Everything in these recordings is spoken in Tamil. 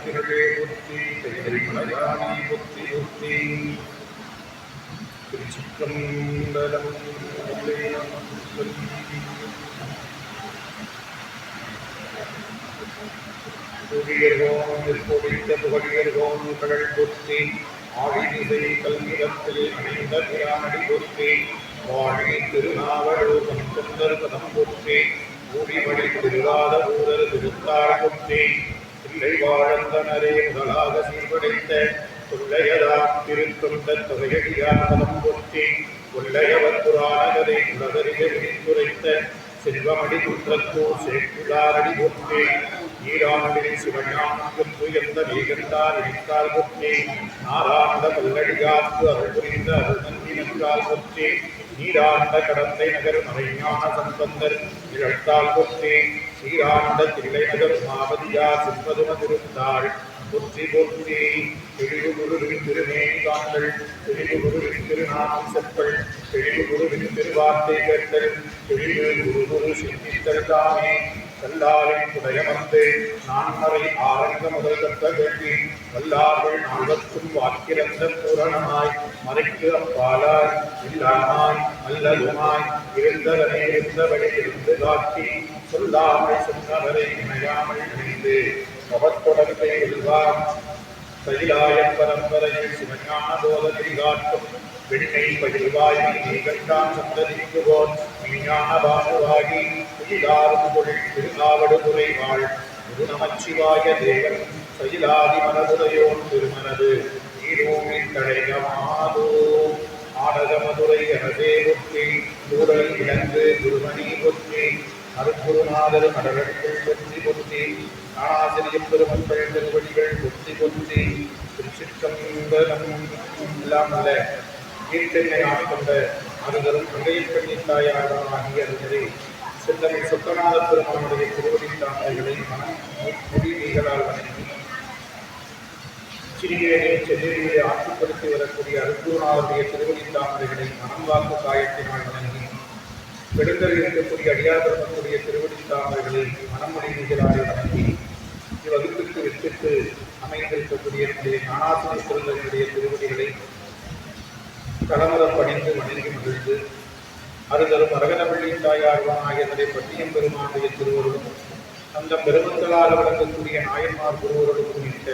திருவே புத்தி கைமலையானி புத்தி புத்தி திருச்சிற்றம்பலம். புவியர்கோன் பொடித்த புகழியர்கோன் கடல் புத்தி ஆழிசை கல்விடத்தில் அணிந்த பிரானடி புத்தி வாழி திருநாவலோகம் தொண்டர் பதம் புத்தி ஊழிமணி திருவாத ஊரர் திருத்தாள் புத்தி பிள்ளை வாழந்தனரே முதலாக சீர்படைத்த தொல்லையதாம் திருத்தொண்ட தொகையடியாதம் புத்தி கொள்ளையவர் புராணகரை உலகறிய விரித்துரைத்த செல்வமடி குன்றத்தூர் சேக்குளாரடி புத்தி ஈராண்டில் சிவஞானம் எந்த நீகண்டார் இணைத்தால் புத்தி நாராண்ட பல்லடியார்க்கு அருள் புரிந்த அருள் நந்தி நன்றால் புத்தி நீராண்ட கடந்தை நகர் மறைஞான சம்பந்தர் இழத்தால் புத்தி ஸ்ரீராண்ட திரிலை நகர் மாவதியார் சிற்பதும திருந்தாள் புத்தி புத்தி தெளிவு குருவின் திருமேனி காண்டல் தெளிவு குருவின் திருநாமம் செப்பல் தெளிவு குருவின் திருவார்த்தை கேட்டல் தெளிவு குரு குரு சிந்தித்தல் தானே கல்லாரின் புடையமர்ந்து நான்மறை ஆரங்க முதல் கத்த வேண்டி வல்லார்கள் நால்வற்றும் வாக்கிரந்த பூரணமாய் மறைக்கு அப்பாலாய் இல்லாமாய் அல்லலுமாய் இருந்தவனே இருந்தவழி இருந்து காட்டி சொல்லாமல் சொன்னவரை இணையாமல் இணைந்து அவத்தொடர்பை வெல்வார் கைலாய பரம்பரையில் சிவஞான போதனை காட்டும் வெண்ணை பகிர்வாய் நீகண்டான் சந்ததிக்குவோன் மெய்ஞான பாசுவாகி புதிதாரும் தொழில் திருநாவடுதுறை வாழ் குரு நமச்சிவாய தேவன் சயிலாதி மனதுரையோன் திருமனது நீரோமின் கடைகமாதோ ஆடகமதுரை அரசே புத்தி கூடல் இழந்து குருமணி புத்தி அருக்குருநாதர் கடலுக்குள் புத்தி புத்தி ஆசிரியர் பெருமக்கள் திருவடிகள் புத்தி புத்தி திருச்சிற்றம்பலம். எல்லாம் அல்ல கீர்த்தனை ஆட்கொண்ட அருகரும் பங்கையில் கண்ணித்தாயாகிய அறிஞரை சிந்தனை சொத்தநாத பெருமானுடைய திருவடி தாமரைகளை மனம் முடிவீகளால் வணங்கி சிறியேனே சென்னையிலே ஆற்றுப்படுத்தி வரக்கூடிய அருக்குருநாதருடைய திருவடி தாமரைகளை மனம் வாக்கு காயத்தினால் வணங்கி பெருங்கல் இருக்கக்கூடிய அடியாதரக்கூடிய திருவடி தாமரைகளை மனமொழி நீகளாலே வணங்கி இவ்வகுப்பிற்கு வெற்றிக்கு அமைந்திருக்கக்கூடிய ஞானாசிரிய பெருந்தனுடைய திருவடிகளை களமரம் பணிந்து வணங்கி மகிழ்ந்து அருகரும் அரகனவள்ளி தாயார்வான் ஆகியவரை பட்டியம் பெருமானுடைய திருவருளும் அந்த பெருமக்களால் வழங்கக்கூடிய நாயன்மார் குருவருளும் குறித்த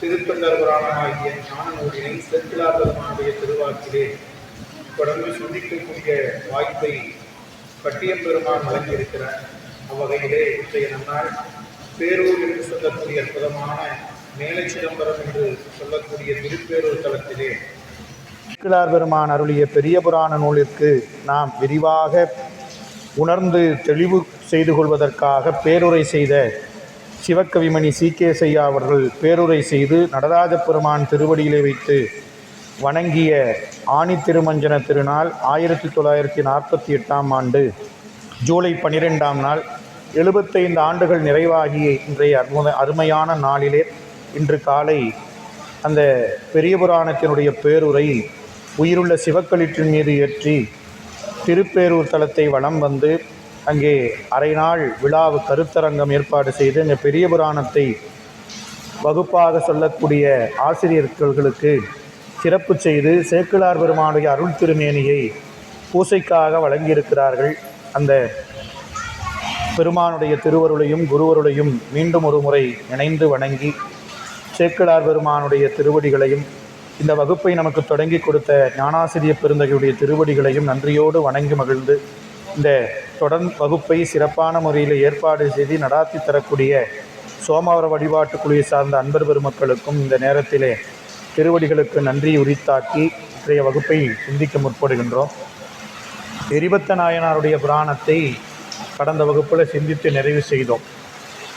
திருத்தொண்டர் புராணமாகிய ஞான நூலினை செந்திலார் பெருமானுடைய திருவாக்கிலே தொடர்ந்து சிந்திக்கக்கூடிய வாய்ப்பை பட்டியம் பெருமான் வழங்கியிருக்கிறார். அவ்வகையிலே இன்றைய நன்னாள் பேரூர் என்று சொல்லக்கூடிய அற்புதமான மேலை சிதம்பரம் என்று சொல்லக்கூடிய திருப்பேரூர் தலத்திலே சேக்கிழார் பெருமான் அருளிய பெரிய புராண நூலிற்கு நாம் விரிவாக உணர்ந்து தெளிவு செய்து கொள்வதற்காக பேருரை செய்த சிவக்கவிமணி சீகேசையா அவர்கள் பேருரை செய்து நடராஜ பெருமான் திருவடியிலே வைத்து வணங்கிய ஆணி திருமஞ்சன திருநாள் 1948ஆம் ஆண்டு ஜூலை 12ஆம் நாள் 75 ஆண்டுகள் நிறைவாகிய இன்றைய அருமையான நாளிலே இன்று காலை அந்த பெரிய புராணத்தினுடைய பேருரை உயிருள்ள சிவக்களிற்றின் மீது ஏற்றி திருப்பேரூர் தலத்தை வலம் வந்து அங்கே அரை நாள் விழாவு கருத்தரங்கம் ஏற்பாடு செய்து அங்கே பெரிய புராணத்தை வகுப்பாக சொல்லக்கூடிய ஆசிரியர்களுக்கு சிறப்பு செய்து சேக்கிழார் பெருமானுடைய அருள் திருமேனியை பூசைக்காக வழங்கியிருக்கிறார்கள். அந்த பெருமானுடைய திருவருளையும் குருவருளையும் மீண்டும் ஒரு முறை இணைந்து வணங்கி சேக்கிழார் பெருமானுடைய திருவடிகளையும் இந்த வகுப்பை நமக்கு தொடங்கி கொடுத்த ஞானாசிரிய பெருந்தகையுடைய திருவடிகளையும் நன்றியோடு வணங்கி மகிழ்ந்து இந்த தொடர் வகுப்பை சிறப்பான முறையில் ஏற்பாடு செய்து நடாத்தி தரக்கூடிய சோமவர வழிபாட்டு குழுவை சார்ந்த அன்பர் பெருமக்களுக்கும் இந்த நேரத்திலே திருவடிகளுக்கு நன்றி உரித்தாக்கி இன்றைய வகுப்பை சிந்திக்க முற்படுகின்றோம். எரிபத்த நாயனாருடைய புராணத்தை கடந்த வகுப்பில் சிந்தித்து நிறைவு செய்தோம்.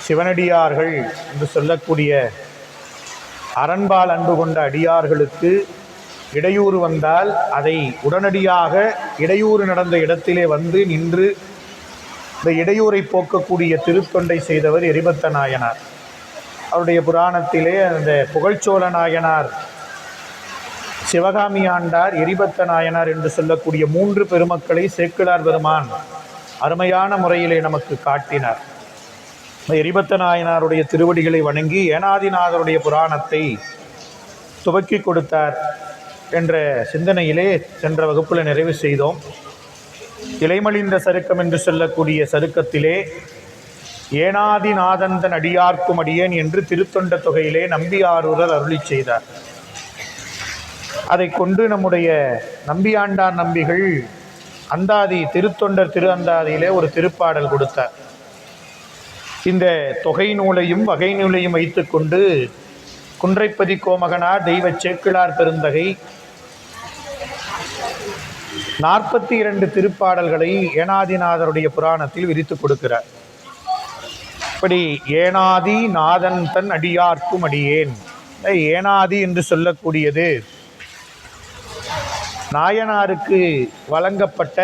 சிவனடியார்கள் என்று சொல்லக்கூடிய அரண்பால் அன்பு கொண்ட அடியார்களுக்கு இடையூறு வந்தால் அதை உடனடியாக இடையூறு நடந்த இடத்திலே வந்து நின்று இந்த இடையூரை போக்கக்கூடிய திருத்தொண்டை செய்தவர் எரிபத்த நாயனார். அவருடைய புராணத்திலே அந்த புகழ்ச்சோழ நாயனார், சிவகாமி ஆண்டார், எரிபத்த நாயனார் என்று சொல்லக்கூடிய 3 பெருமக்களை சேக்கிழார் பெருமான் அருமையான முறையிலே நமக்கு காட்டினார். எரிபத்த நாயனாருடைய திருவடிகளை வணங்கி ஏனாதிநாதருடைய புராணத்தை துவக்கி கொடுத்தார் என்ற சிந்தனையிலே சென்ற வகுப்பில் நிறைவு செய்தோம். இலைமலிந்த சருக்கம் என்று சொல்லக்கூடிய சருக்கத்திலே ஏனாதிநாதந்தன் அடியார்க்கும் அடியேன் என்று திருத்தொண்ட தொகையிலே நம்பியாரூரர் அருளி செய்தார். அதை கொண்டு நம்முடைய நம்பியாண்டார் நம்பிகள் அந்தாதி திருத்தொண்டர் திரு அந்தாதியிலே ஒரு திருப்பாடல் கொடுத்தார். இந்த தொகை நூலையும் வகை நூலையும் வைத்துக்கொண்டு குன்றைப்பதி கோமகனார் தெய்வ சேக்கிழார் பெருந்தகை 42 திருப்பாடல்களை ஏனாதிநாதருடைய புராணத்தில் விரித்து கொடுக்கிறார். இப்படி ஏனாதி நாதன் தன் அடியார்க்கும் அடியேன். ஏனாதி என்று சொல்லக்கூடியது நாயனாருக்கு வழங்கப்பட்ட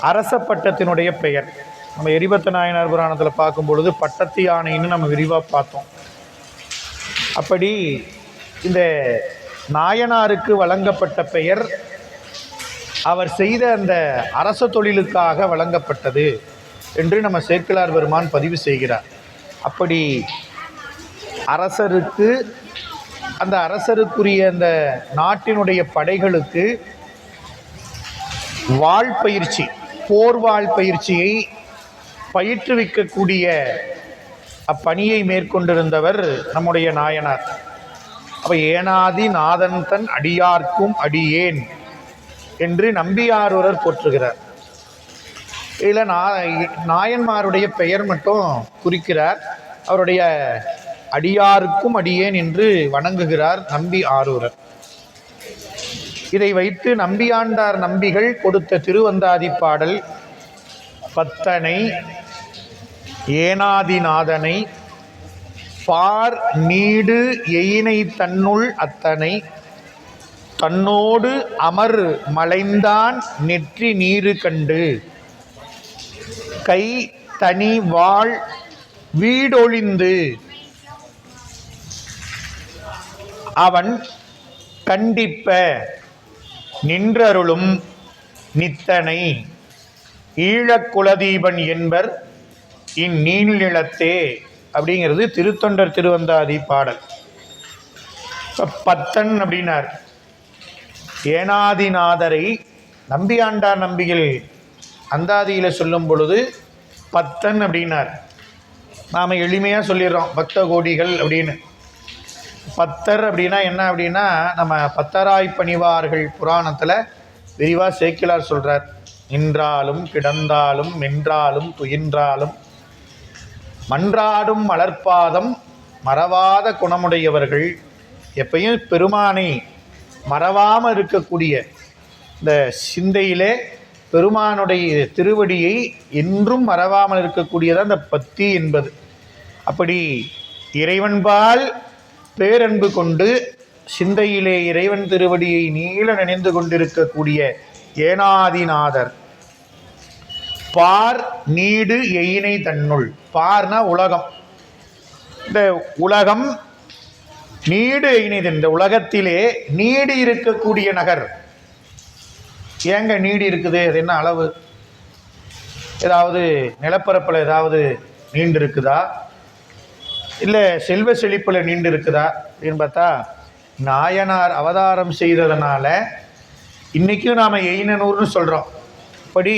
அரச பட்டத்தினுடைய பெயர். நம்ம எரிபத்த நாயனார் புராணத்தில் பார்க்கும் பொழுது பட்டத்து யானைன்னு நம்ம விரிவாக பார்த்தோம். அப்படி இந்த நாயனாருக்கு வழங்கப்பட்ட பெயர் அவர் செய்த அந்த அரச தொழிலுக்காக வழங்கப்பட்டது என்று நம்ம சேக்கிழார் பெருமான் பதிவு செய்கிறார். அப்படி அரசருக்கு அந்த அரசருக்குரிய அந்த நாட்டினுடைய படைகளுக்கு வாழ்பயிற்சி, போர் வாழ்பயிற்சியை பயிற்றுவிக்கக்கூடிய அப்பணியை மேற்கொண்டிருந்தவர் நம்முடைய நாயனார். அப்போ ஏனாதி நாதன் தன் அடியார்க்கும் அடியேன் என்று நம்பியாரூரர் போற்றுகிறார். இதில் நாயன்மாருடைய பெயர் மட்டும் குறிக்கிறார். அவருடைய அடியாருக்கும் அடியேன் என்று வணங்குகிறார் நம்பி ஆரூரர். இதை வைத்து நம்பியாண்டார் நம்பிகள் கொடுத்த திருவந்தாதி பாடல் பத்தனை ஏனாதிநாதனை பார் நீடு எயினை தன்னுள் அத்தனை தன்னோடு அமர் மலைந்தான் நெற்றி நீரு கண்டு கை தனி வாழ் வீடொழிந்து அவன் கண்டிப்ப நின்றருளும் நித்தனை ஈழக்குலதீபன் என்பர் இந்நீழ்நிலத்தே அப்படிங்கிறது திருத்தொண்டர் திருவந்தாதி பாடல். பத்தன் அப்படின்னார். ஏனாதிநாதரை நம்பியாண்டார் நம்பிகள் அந்தாதியில் சொல்லும் பொழுது பத்தன் அப்படின்னார். நாம் எளிமையாக சொல்லிடுறோம் பக்த கோடிகள் அப்படின்னு. பத்தர் அப்படின்னா என்ன அப்படின்னா, நம்ம பத்தராய் பணிவார்கள் புராணத்தில் விரிவாக சேக்கிழார் சொல்கிறார். நின்றாலும் கிடந்தாலும் மென்றாலும் துயின்றாலும் மன்றாடும் மலர்பாதம் மறவாத குணமுடையவர்கள். எப்பயும் பெருமானை மறவாமல் இருக்கக்கூடிய இந்த சிந்தையிலே பெருமானுடைய திருவடியை என்றும் மறவாமல் இருக்கக்கூடியதான் இந்த பத்தி என்பது. அப்படி இறைவன்பால் பேரன்பு கொண்டு சிந்தையிலே இறைவன் திருவடியை நீள நினைந்து கொண்டிருக்கக்கூடிய ஏனாதிநாதர் பார் நீடு எயினை தன்னுள். பார்னா உலகம். இந்த உலகம் நீடு எயினை, இந்த உலகத்திலே நீடி இருக்கக்கூடிய நகர். ஏங்க நீடி இருக்குது? அது என்ன அளவு? ஏதாவது நிலப்பரப்பில் ஏதாவது நீண்டு இருக்குதா, இல்லை செல்வ செழிப்பில் நீண்டு இருக்குதா அப்படின்னு பார்த்தா, நாயனார் அவதாரம் செய்ததுனால இன்றைக்கும் நாம் எயினனூர்னு சொல்கிறோம். இப்படி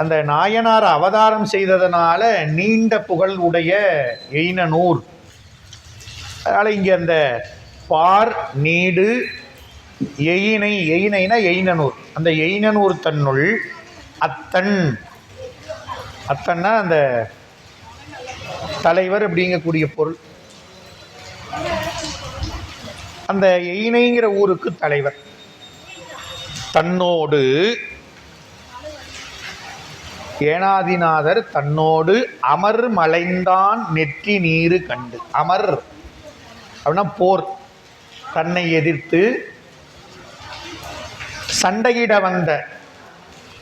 அந்த நாயனார் அவதாரம் செய்ததனால நீண்ட புகழ் உடைய எயினனூர். அதனால் இங்கே அந்த பார் நீடு எயினை, எயினைனா எயினனூர், அந்த எயினனூர் தன்னுள் அத்தன். அத்தன்னா அந்த தலைவர் அப்படிங்கக்கூடிய பொருள். அந்த எயினைங்கிற ஊருக்கு தலைவர். தன்னோடு ஏனாதிநாதர் தன்னோடு அமர் மலைந்தான் நெற்றி நீரு கண்டு. அமர் அப்படின்னா போர், தன்னை எதிர்த்து சண்டையிட வந்த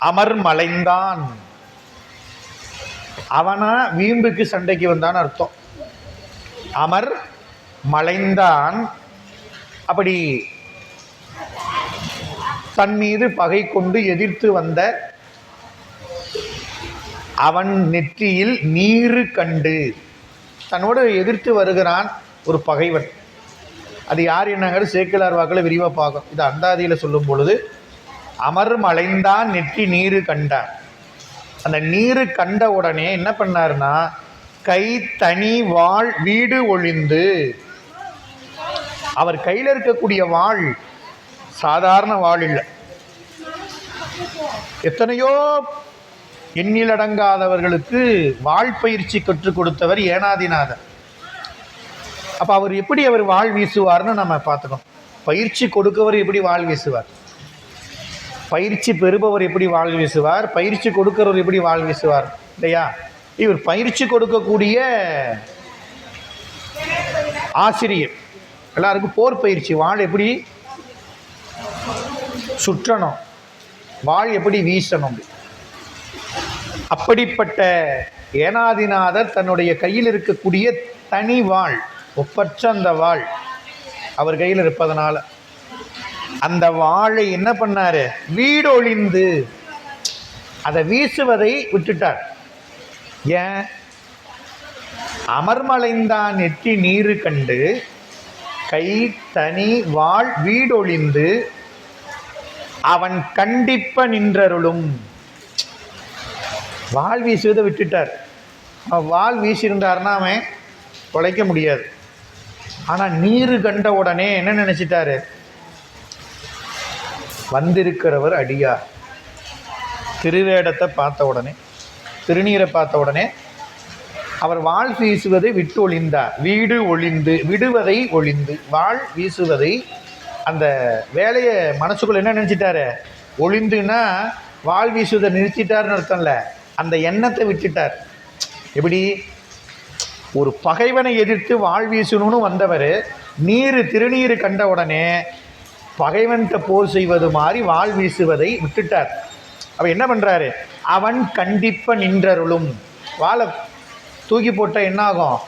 அமர் மலைந்தான். அவனா வீம்புக்கு சண்டைக்கு வந்தான்னு அர்த்தம். அமர் மலைந்தான். அப்படி தன் மீது பகை கொண்டு எதிர்த்து வந்த அவன் நெற்றியில் நீரு கண்டு. தன்னோடு எதிர்த்து வருகிறான் ஒரு பகைவன். அது யார் என்னங்கிறது சேக்கிழார் வாக்கில் விரிவாக பார்க்கும். இது அந்தாதியில் சொல்லும் பொழுது அமர்மலைந்தான் நெற்றி நீரு கண்டார். அந்த நீரு கண்ட உடனே என்ன பண்ணார்னா, கை தனி வாழ் வீடு ஒழிந்து. அவர் கையில் இருக்கக்கூடிய வாழ் சாதாரண வாழ் இல்லை. எத்தனையோ எண்ணிலடங்காதவர்களுக்கு வாழ் பயிற்சி கற்றுக் கொடுத்தவர் ஏனாதிநாதர். அப்போ அவர் எப்படி அவர் வாழ் வீசுவார்னு நம்ம பார்த்துக்கணும். பயிற்சி கொடுக்கவர் எப்படி வாழ் வீசுவார், பயிற்சி பெறுபவர் எப்படி வாழ் வீசுவார், பயிற்சி கொடுக்கிறவர் எப்படி வாழ் வீசுவார் இல்லையா? இவர் பயிற்சி கொடுக்கக்கூடிய ஆசிரியர். எல்லாருக்கும் போர் பயிற்சி. வாழ் எப்படி சுற்றணும், வாழ் எப்படி வீசணும். அப்படிப்பட்ட ஏனாதிநாதர் தன்னுடைய கையில் இருக்கக்கூடிய தனி வாழ், ஒப்பற்ற அந்த வாழ் அவர் கையில் இருப்பதனால அந்த வாளை என்ன பண்ணாரு, வீடொழிந்து அதை வீசுவதை விட்டுட்டார். ஏன்? அமர்மலைந்தான் நெற்றி நீரு கண்டு கை தனி வாழ் வீடொழிந்து அவன் கண்டிப்ப நின்றருளும். வாள் வீசுவதை விட்டுட்டார். வாள் வீசியிருந்தார்னா அவன் தொலைக்க முடியாது. ஆனால் நீரு கண்ட உடனே என்ன நினச்சிட்டாரு, வந்திருக்கிறவர் அடியார். திருவேடத்தை பார்த்த உடனே, திருநீரை பார்த்த உடனே அவர் வாழ் வீசுவதை விட்டு ஒளிந்தார். வீடு ஒளிந்து, விடுவதை ஒளிந்து, வாழ் வீசுவதை, அந்த வேலையை மனசுக்குள்ள என்ன நினச்சிட்டாரு, ஒளிந்துன்னா வாழ் வீசுவதை நிறுத்திட்டார்னு அர்த்தம் இல்லை, அந்த எண்ணத்தை விட்டுட்டார். எப்படி ஒரு பகைவனை எதிர்த்து வாழ் வீசணும்னு வந்தவர் திருநீரு கண்ட உடனே பகைவன்கிட்ட போர் செய்வது மாதிரி வாழ் வீசுவதை விட்டுட்டார். அவன் என்ன பண்ணுறாரு, அவன் கண்டிப்ப நின்றருளும். வாழை தூக்கி போட்டால் என்னாகும்,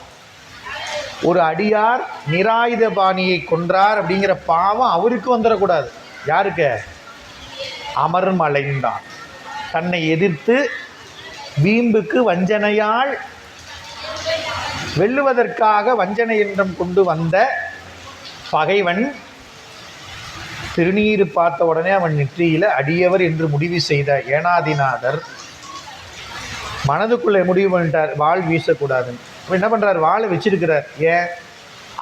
ஒரு அடியார் நிராயுத பாணியை கொன்றார் அப்படிங்கிற பாவம் அவருக்கு வந்துடக்கூடாது. யாருக்கு? அமர்மலைந்தான். தன்னை எதிர்த்து வீம்புக்கு வஞ்சனையால் வெல்லுவதற்காக வஞ்சனை என்றும் கொண்டு வந்த பகைவன் திருநீரு பார்த்த உடனே அவன் நெற்றியில் அடியவர் என்று முடிவு செய்த ஏனாதிநாதர் மனதுக்குள்ளே முடிவு பண்ணிட்டார், வாழ் வீசக்கூடாதுன்னு. அவன் என்ன பண்ணுறார், வாழை வச்சிருக்கிறார். ஏன்?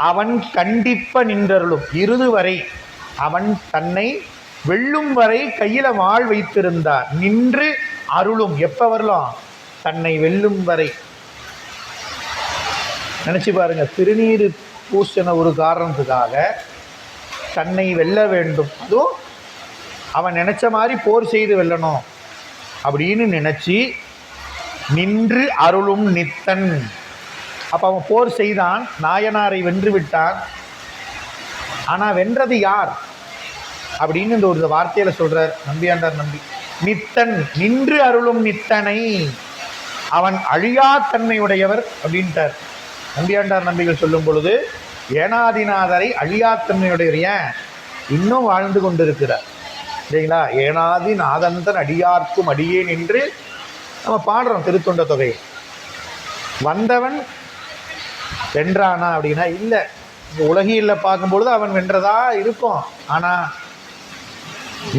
அவன் கண்டிப்ப நின்றருளும். இறுதி வரை அவன் தன்னை வெல்லும் வரை கையில் வாழ் வைத்திருந்தார். நின்று அருளும். எப்போ வரலாம்? தன்னை வெல்லும் வரை. நினச்சி பாருங்க, திருநீரு பூசின ஒரு காரணத்துக்காக தன்னை வெல்ல வேண்டும், அதுவும் அவன் நினச்ச மாதிரி போர் செய்து வெல்லணும் அப்படின்னு நினச்சி நின்று அருளும் நித்தன். அப்போ அவன் போர் செய்தான், நாயனாரை வென்று விட்டான். ஆனால் வென்றது யார் அப்படின்னு இந்த ஒரு வார்த்தையில் சொல்கிறார் நம்பியாண்டார் நம்பி. நித்தன், நின்று அருளும் நித்தனை, அவன் அழியா தன்மையுடையவர் அப்படின்ட்டார் நம்பியாண்டார் நம்பிகள் சொல்லும் பொழுது. ஏனாதிநாதரை அழியாத்தன்மையுடையவர். ஏன்? இன்னும் வாழ்ந்து கொண்டிருக்கிறார் இல்லைங்களா? ஏனாதிநாதந்தன் அடியார்க்கும் அடியேன் என்று நம்ம பாடுறோம் திருத்தொண்ட தொகை. வந்தவன் வென்றானா அப்படின்னா இல்லை. உலகியில் பார்க்கும்பொழுது அவன் வென்றதா இருக்கும். ஆனால்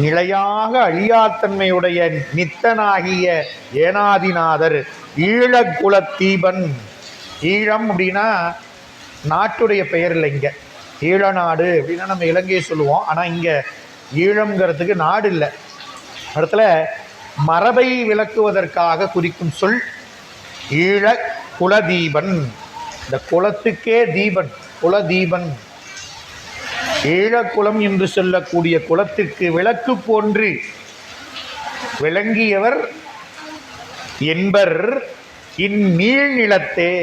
நிலையாக அழியாத்தன்மையுடைய நித்தனாகிய ஏனாதிநாதர் ஈழக்குலத்தீபன். ஈழம் அப்படின்னா நாட்டுடைய பெயர் இல்லை. இங்கே ஈழநாடு அப்படின்னா நம்ம இலங்கையை சொல்லுவோம். ஆனால் இங்கே ஈழம்ங்கிறதுக்கு நாடு இல்லை. இடத்துல மரபை விளக்குவதற்காக குறிக்கும் சொல் ஈழ குலதீபன். இந்த குலத்துக்கே தீபன், குலதீபன். ஈழக்குலம் என்று சொல்லக்கூடிய குலத்திற்கு விளக்கு போன்று விளங்கியவர் என்பர் இந்நீள் நிலத்தே.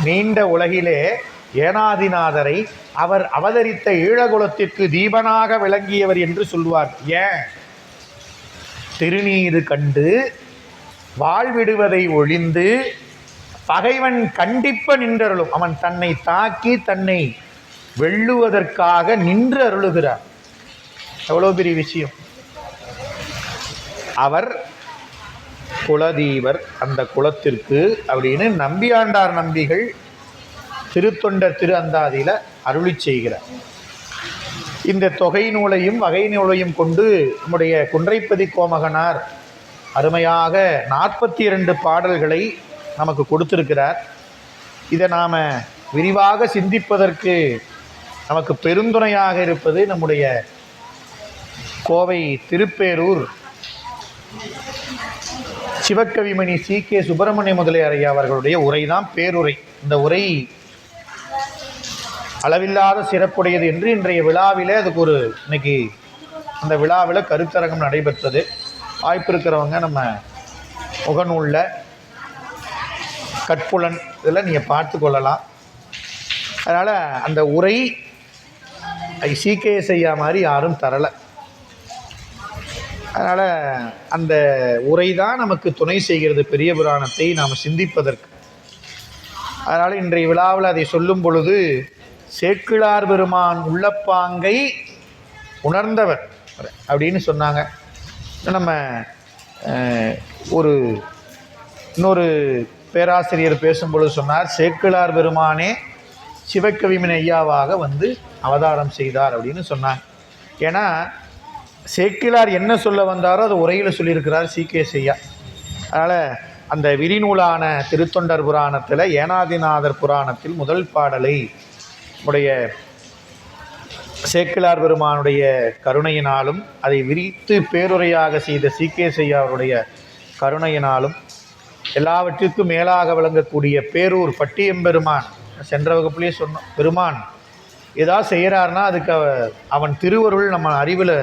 நீண்ட உலகிலே ஏனாதிநாதரை அவர் அவதரித்த ஈழகுலத்திற்கு தீபனாக விளங்கியவர் என்று சொல்வார். ஏன்? திருநீரு கண்டு வாழ்விடுவதை ஒழிந்து பகைவன் கண்டிப்ப நின்றருளும். அவன் தன்னை தாக்கி தன்னை வெல்லுவதற்காக நின்று அருளுகிறார். எவ்வளோ பெரிய விஷயம். அவர் குலதீவர் அந்த குலத்திற்கு அப்படின்னு நம்பியாண்டார் நம்பிகள் திருத்தொண்டர் திரு அந்தாதியில் அருளி செய்கிறார். இந்த தொகை நூலையும் வகை நூலையும் கொண்டு நம்முடைய குன்றைப்பதி கோமகனார் அருமையாக 42 பாடல்களை நமக்கு கொடுத்திருக்கிறார். இதை நாம் விரிவாக சிந்திப்பதற்கு நமக்கு பெருந்துணையாக இருப்பது நம்முடைய கோவை திருப்பேரூர் சிவக்கவிமணி சி.கே. சுப்பிரமணிய முதலியார் ஐயா அவர்களுடைய உரைதான் பேருரை. இந்த உரை அளவில்லாத சிறப்புடையது என்று இன்றைய விழாவில் அதுக்கு ஒரு இன்னைக்கு அந்த விழாவில் கருத்தரங்கம் நடைபெற்றது. வாய்ப்பு இருக்கிறவங்க நம்ம முகநூலில் கட்புலன் இதெல்லாம் நீங்கள் பார்த்து கொள்ளலாம். அதனால் அந்த உரை சி.கே.எஸ். ஐயா மாதிரி யாரும் தரலை. அதனால் அந்த உரை தான் நமக்கு துணை செய்கிறது பெரிய புராணத்தை நாம் சிந்திப்பதற்கு. அதனால் இன்றைய விழாவில் அதை சொல்லும் பொழுது சேக்கிழார் பெருமான் உள்ளப்பாங்கை உணர்ந்தவர் அப்படின்னு சொன்னாங்க. நம்ம இன்னொரு பேராசிரியர் பேசும்பொழுது சொன்னார், சேக்கிழார் பெருமானே சிவக்கவிமணி ஐயாவாக வந்து அவதாரம் செய்தார் அப்படின்னு சொன்னாங்க. ஏன்னா சேக்கிழார் என்ன சொல்ல வந்தாரோ அது உரையில் சொல்லியிருக்கிறார் சி.கே.எஸ். ஐயா. அதனால் அந்த விரிநூலான திருத்தொண்டர் புராணத்தில் ஏனாதிநாதர் புராணத்தில் முதல் பாடலை உடைய சேக்கிழார் பெருமானுடைய கருணையினாலும் அதை விரித்து பேருரையாக செய்த சி.கே.எஸ். ஐயா அவருடைய கருணையினாலும் எல்லாவற்றிற்கும் மேலாக விளங்கக்கூடிய பேரூர் பட்டியம்பெருமான் சென்ற வகுப்புலேயே சொன்னோம். பெருமான் ஏதாவது செய்கிறார்னா அதுக்கு அவன் திருவருள் நம்ம அறிவில்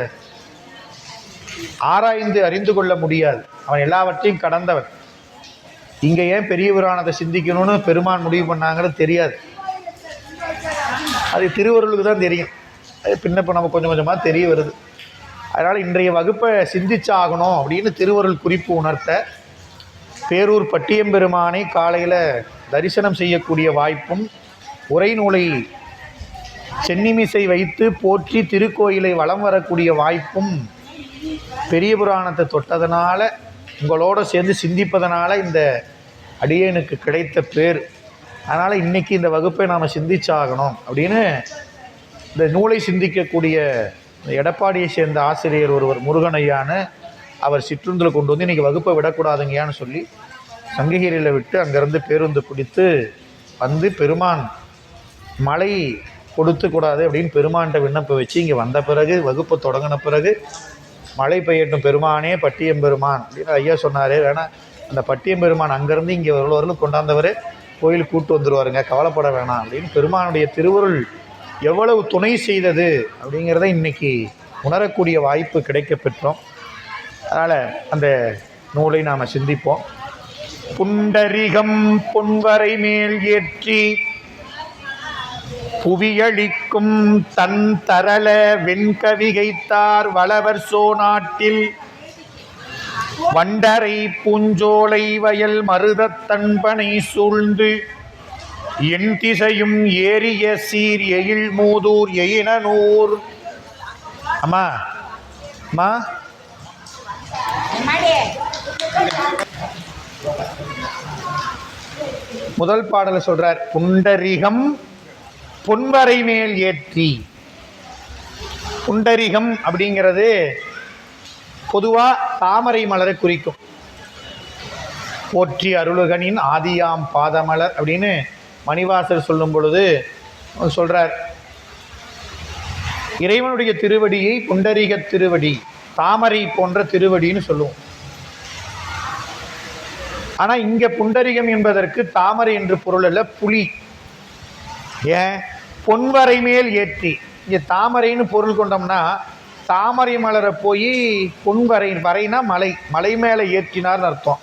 ஆராய்ந்து அறிந்து கொள்ள முடியாது. அவன் எல்லாவற்றையும் கடந்தவன். இங்கே ஏன் பெரிய புராணத்தை சிந்திக்கணும்னு பெருமான் முடிவு பண்ணாங்கிறது தெரியாது. அது திருவருளுக்கு தான் தெரியும். அது பின்னப்போ நம்ம கொஞ்சம் கொஞ்சமாக தெரிய வருது. அதனால் இன்றைய வகுப்பை சிந்திச்சாகணும் அப்படின்னு திருவருள் குறிப்பு உணர்த்த பேரூர் பட்டியம்பெருமானை காலையில் தரிசனம் செய்யக்கூடிய வாய்ப்பும் உரை நூலை சென்னிமிசை வைத்து போற்றி திருக்கோயிலை வலம் வரக்கூடிய வாய்ப்பும் பெரிய புராணத்தை தொட்டதனால உங்களோடு சேர்ந்து சிந்திப்பதனால இந்த அடியேனுக்கு கிடைத்த பேர். அதனால் இன்றைக்கி இந்த வகுப்பை நாம் சிந்திச்சாகணும் அப்படின்னு இந்த நூலை சிந்திக்கக்கூடிய எடப்பாடியை சேர்ந்த ஆசிரியர் ஒருவர் முருகனையான்னு அவர் சிற்றுந்தில் கொண்டு வந்து இன்றைக்கி வகுப்பை விடக்கூடாதுங்கயான்னு சொல்லி சங்ககிரியில் விட்டு அங்கேருந்து பேருந்து பிடித்து வந்து பெருமான் மழை கொடுத்துக்கூடாது அப்படின்னு பெருமான்கிட்ட விண்ணப்பம் வச்சு இங்கே வந்த பிறகு வகுப்பை தொடங்கின பிறகு மழை பெய்யட்டும் பெருமானே பட்டியம்பெருமான் அப்படின்னு ஐயா சொன்னார். வேணாம், அந்த பட்டியம்பெருமான் அங்கேருந்து இங்கே வரலும் கொண்டாந்தவர் கோயிலுக்கு கூப்பிட்டு வந்துடுவாருங்க, கவலைப்பட வேணாம் அப்படின்னு பெருமானுடைய திருவருள் எவ்வளவு துணை செய்தது அப்படிங்கிறத இன்றைக்கி உணரக்கூடிய வாய்ப்பு கிடைக்க பெற்றோம். அதனால் அந்த நூலை நாம் சிந்திப்போம். புண்டரிகம் பொன்வரை மேல் ஏற்றி புவியளிக்கும் தன் தரள வெண்கவிகைத்தார் வளவர் சோநாட்டில் வண்டரை பூஞ்சோலை வயல் மருதத் தன்பனை சூழ்ந்து என் திசையும் ஏறிய சீர் எயில் மூதூர் எயினூர். அம்மா அம்மா முதல் பாடலை சொல்றார், புண்டரிகம் பொன்வரை மேல் ஏற்றி. புண்டரிகம் அப்படிங்கிறது பொதுவாக தாமரை மலரை குறிக்கும். போற்றி அருளுகனின் ஆதியாம் பாதமலர் அப்படின்னு மணிவாசர் சொல்லும் பொழுது சொல்றார், இறைவனுடைய திருவடியை புண்டரிக திருவடி, தாமரை போன்ற திருவடின்னு சொல்லுவோம். ஆனால் இங்கே புண்டரிகம் என்பதற்கு தாமரை என்று பொருள் அல்ல, புலி. ஏன் பொன்வரை மேல் ஏற்றி, இங்கே தாமரைன்னு பொருள் கொண்டோம்னா தாமரை மலரை போய் பொன்வரை, வரைனா மலை, மலை மேலே ஏற்றினார்னு அர்த்தம்.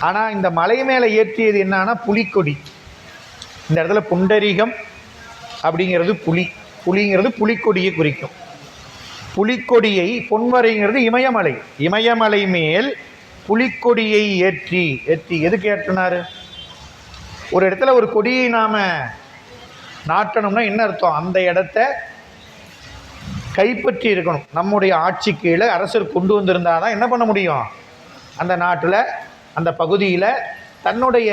ஆனால் இந்த மலை மேலே ஏற்றியது என்னன்னா புலிக்கொடி. இந்த இடத்துல புண்டரிகம் அப்படிங்கிறது புலி, புலிங்கிறது புலிக்கொடியை குறிக்கும். புலிக்கொடியை பொன்வரைங்கிறது இமயமலை, இமயமலை மேல் புலிக்கொடியை ஏற்றி. ஏற்றி எதுக்கு ஏற்றினார்? ஒரு இடத்துல ஒரு கொடியை நாம் நாட்டணும்னா என்ன அர்த்தம்? அந்த இடத்த கைப்பற்றி இருக்கணும். நம்முடைய ஆட்சி கீழே அரசர் கொண்டு வந்திருந்தால் தான் என்ன பண்ண முடியும்? அந்த நாட்டில் அந்த பகுதியில் தன்னுடைய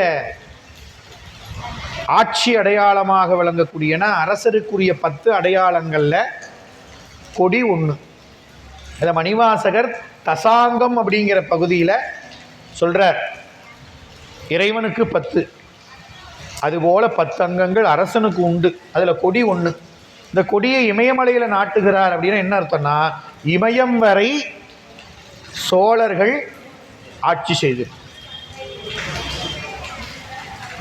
ஆட்சி அடையாளமாக விளங்கக்கூடியன அரசருக்குரிய 10 அடையாளங்களில் கொடி ஒன்று. இதை மணிவாசகர் தசாங்கம் அப்படிங்கிற பகுதியில் சொல்கிறார். இறைவனுக்கு 10, அதுபோல் 10 அங்கங்கள் அரசனுக்கு உண்டு. அதில் கொடி ஒன்று. இந்த கொடியை இமயமலையில் நாட்டுகிறார் அப்படின்னா என்ன அர்த்தம்னா, இமயம் வரை சோழர்கள் ஆட்சி செய்து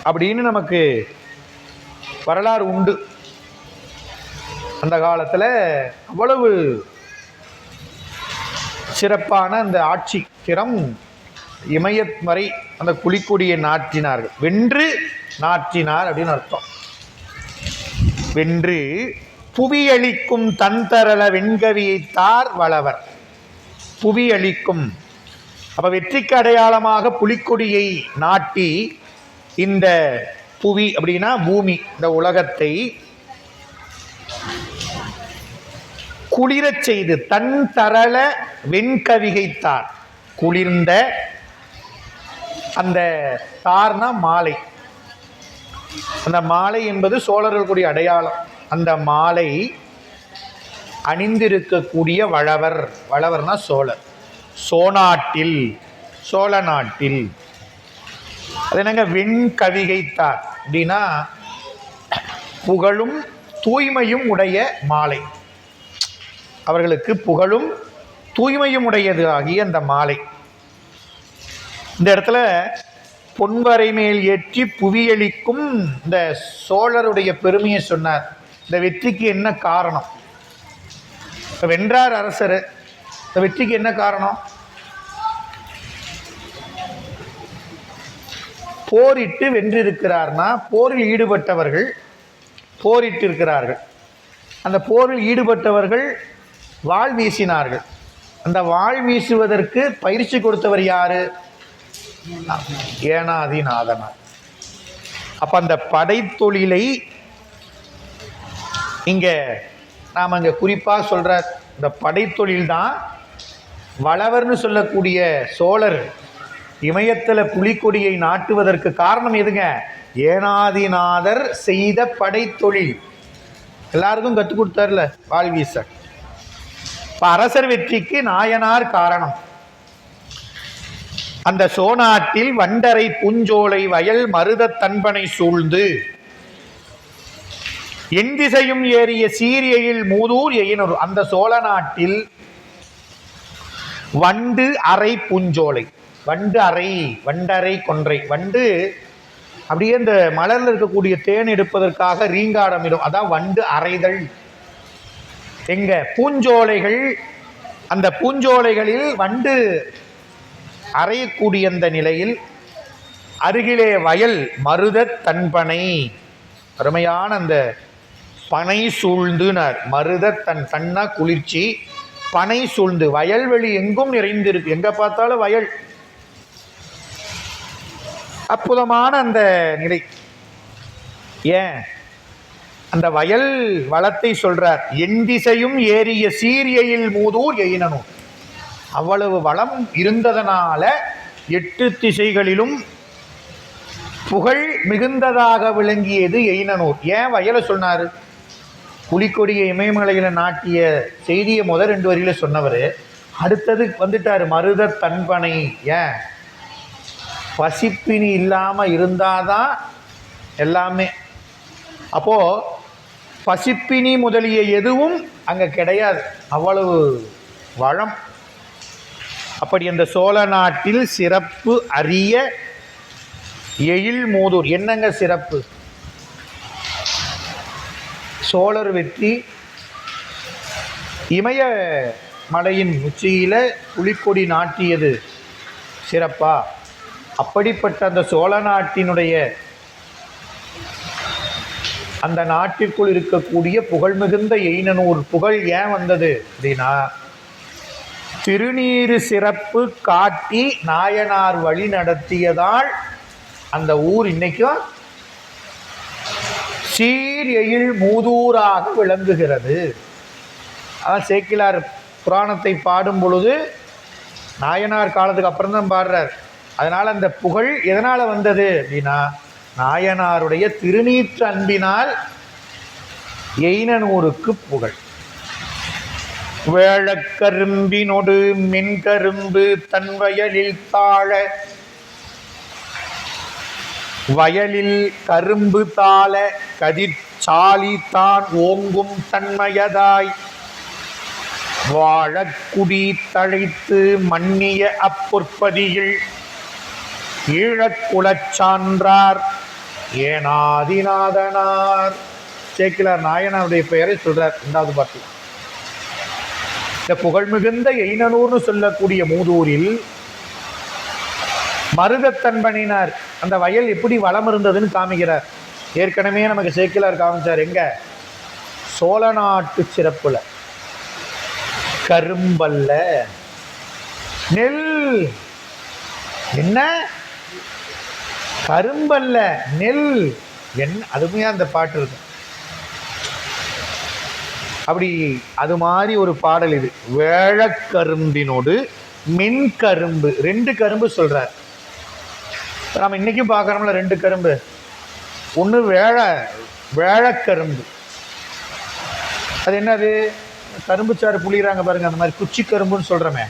அப்படின்னு நமக்கு வரலாறு உண்டு. அந்த காலத்தில் அவ்வளவு சிறப்பான அந்த ஆட்சி திறம். இமயத் வரை அந்த புலிக்கொடியை நாட்டினார்கள். வென்று நாட்டினார் அப்படின்னு அர்த்தம். வென்று புவியளிக்கும் தந்தரள வெண்கவியைத்தார் வளவர். புவியளிக்கும், அப்போ வெற்றிக்கு அடையாளமாக புலிக்கொடியை நாட்டி இந்த புவி அப்படின்னா பூமி, இந்த உலகத்தை குளிரச் செய்து தன் தரள வெண்கவிகைத்தார். குளிர்ந்த அந்த தார்னா மாலை. அந்த மாலை என்பது சோழர்களுடைய அடையாளம். அந்த மாலை அணிந்திருக்கக்கூடிய வளவர். வளவர்னா சோழர். சோநாட்டில், சோழ நாட்டில். அது என்னங்க வெண்கவிகைத்தார் அப்படின்னா புகழும் தூய்மையும் உடைய மாலை. அவர்களுக்கு புகழும் தூய்மையும் உடையது ஆகிய அந்த மாலை. இந்த இடத்துல பொன்வரை மேல் ஏற்றி புவியளிக்கும் இந்த சோழருடைய பெருமையை சொன்னார். இந்த வெற்றிக்கு என்ன காரணம்? வென்றார் அரசர். இந்த வெற்றிக்கு என்ன காரணம்? போரிட்டு வென்றிருக்கிறார்னா போரில் ஈடுபட்டவர்கள் போரிட்டு இருக்கிறார்கள். அந்த போரில் ஈடுபட்டவர்கள் வாள் வீசினார்கள். அந்த வாள் வீசுவதற்கு பயிற்சி கொடுத்தவர் யாரு? ஏனாதிநாதனார். அப்ப அந்த படைத்தொழிலை இங்க நாம் இங்க குறிப்பாக சொல்ற இந்த படைத்தொழில் தான் வளவர்னு சொல்லக்கூடிய சோழர் இமயத்தில் புலிக்கொடியை நாட்டுவதற்கு காரணம் எதுங்க? ஏனாதிநாதர் செய்த படைத்தொழில். எல்லாருக்கும் கற்றுக் கொடுத்தார்ல வாழ்வீச. அரசர் வெற்றிக்கு நாயனார் காரணம். அந்த சோநாட்டில் வண்டரை பூஞ்சோலை வயல் மருத தன்பனை சூழ்ந்து என் திசையும் ஏறிய சீரியையில் மூதூர் எயினூர். அந்த சோழ நாட்டில் வண்டு அறை பூஞ்சோலை. வண்டு அறை, வண்டரை கொன்றை. வண்டு அப்படியே இந்த மலர்ல இருக்கக்கூடிய தேன் எடுப்பதற்காக ரீங்காடமிடும். அதான் வண்டு அறைதல். எங்க பூஞ்சோலைகள், அந்த பூஞ்சோலைகளில் வண்டு அறையக்கூடிய அந்த நிலையில் அருகிலே வயல் மருத தன்பனை, அருமையான அந்த பனை சூழ்ந்துனார். மருத தன்னா குளிர்ச்சி, பனை சூழ்ந்து வயல்வெளி எங்கும் நிறைந்திருக்கு. எங்க பார்த்தாலும் வயல். அற்புதமான அந்த நிலை. ஏன் அந்த வயல் வளத்தை சொல்றார்? என் திசையும் ஏறிய சீரியையில் மூதூர் எயினூர். அவ்வளவு வளம் இருந்ததனால 8 திசைகளிலும் புகழ் மிகுந்ததாக விளங்கியது எயினூர். ஏன் வயலை சொன்னார்? புலிக்கொடியை இமயமலையில நாட்டிய செய்தியை முதல் 2 வரியில சொன்னவர் அடுத்தது வந்துட்டார் மருத தன்பனை. ஏன்? பசிப்பினி இல்லாமல் இருந்தாதான் எல்லாமே. அப்போ பசிப்பினி முதலிய எதுவும் அங்கே கிடையாது. அவ்வளவு வளம். அப்படி அந்த சோழ நாட்டில் சிறப்பு அறிய எயில் மூதூர். என்னங்க சிறப்பு? சோழர் வெற்றி இமய மலையின் உச்சியில புலிக்கொடி நாட்டியது சிறப்பா? அப்படிப்பட்ட அந்த சோழ நாட்டினுடைய அந்த நாட்டிற்குள் இருக்கக்கூடிய புகழ் மிகுந்த எயினூர் புகழ் ஏன் வந்தது அப்படின்னா, திருநீறு சிறப்பு காட்டி நாயனார் வழி நடத்தியதால் அந்த ஊர் இன்னைக்கும் சீர் எயில் மூதூராக விளங்குகிறது. அதான் சேக்கிலார் புராணத்தை பாடும் பொழுது நாயனார் காலத்துக்கு அப்புறம் தான் பாடுறார். அதனால் அந்த புகழ் எதனால் வந்தது அப்படின்னா, நாயனாருடைய திருநீற்று அன்பினால் எய்னனூருக்கு புகழ். வேழக்கரும்பினொடு மின்கரும்பு தன் வயலில் தாழ, வயலில் கரும்பு தாள கதிர்ச்சாலி தான் ஓங்கும் தன்மையதாய், வாழக்குடி தழைத்து மன்னிய அப்பொற்பதியில் ஈழக்குலச் சான்றார் ஏனாதிநாதனார். சேக்கிழார் நாயனாருடைய பெயரை சொல்றார் 2வது பாட்டில். இந்த புகழ்மிகுந்த எய்னனூர்னு சொல்லக்கூடிய மூதூரில் மருதத்தன்பனினார் அந்த வயல் எப்படி வளம் இருந்ததுன்னு காமிக்கிறார். ஏற்கனவே நமக்கு சேக்கிழார் காமிச்சார். எங்க? சோழ நாட்டு சிறப்புல கரும்பல்ல நெல். என்ன கரும்பல்ல நெல் என்ன அருமையா அந்த பாட்டு இருக்கு. அப்படி அது மாதிரி ஒரு பாடல் இது. வேழக்கரும்பினோடு மின்கரும்பு, 2 கரும்பு சொல்றார். நம்ம இன்னைக்கும் பார்க்கறோம்ல 2 கரும்பு. ஒன்று வேழக்கரும்பு, அது என்னது? கரும்பு சாறு புளிகிறாங்க பாருங்க, அந்த மாதிரி குச்சி கரும்புன்னு சொல்கிறோமே,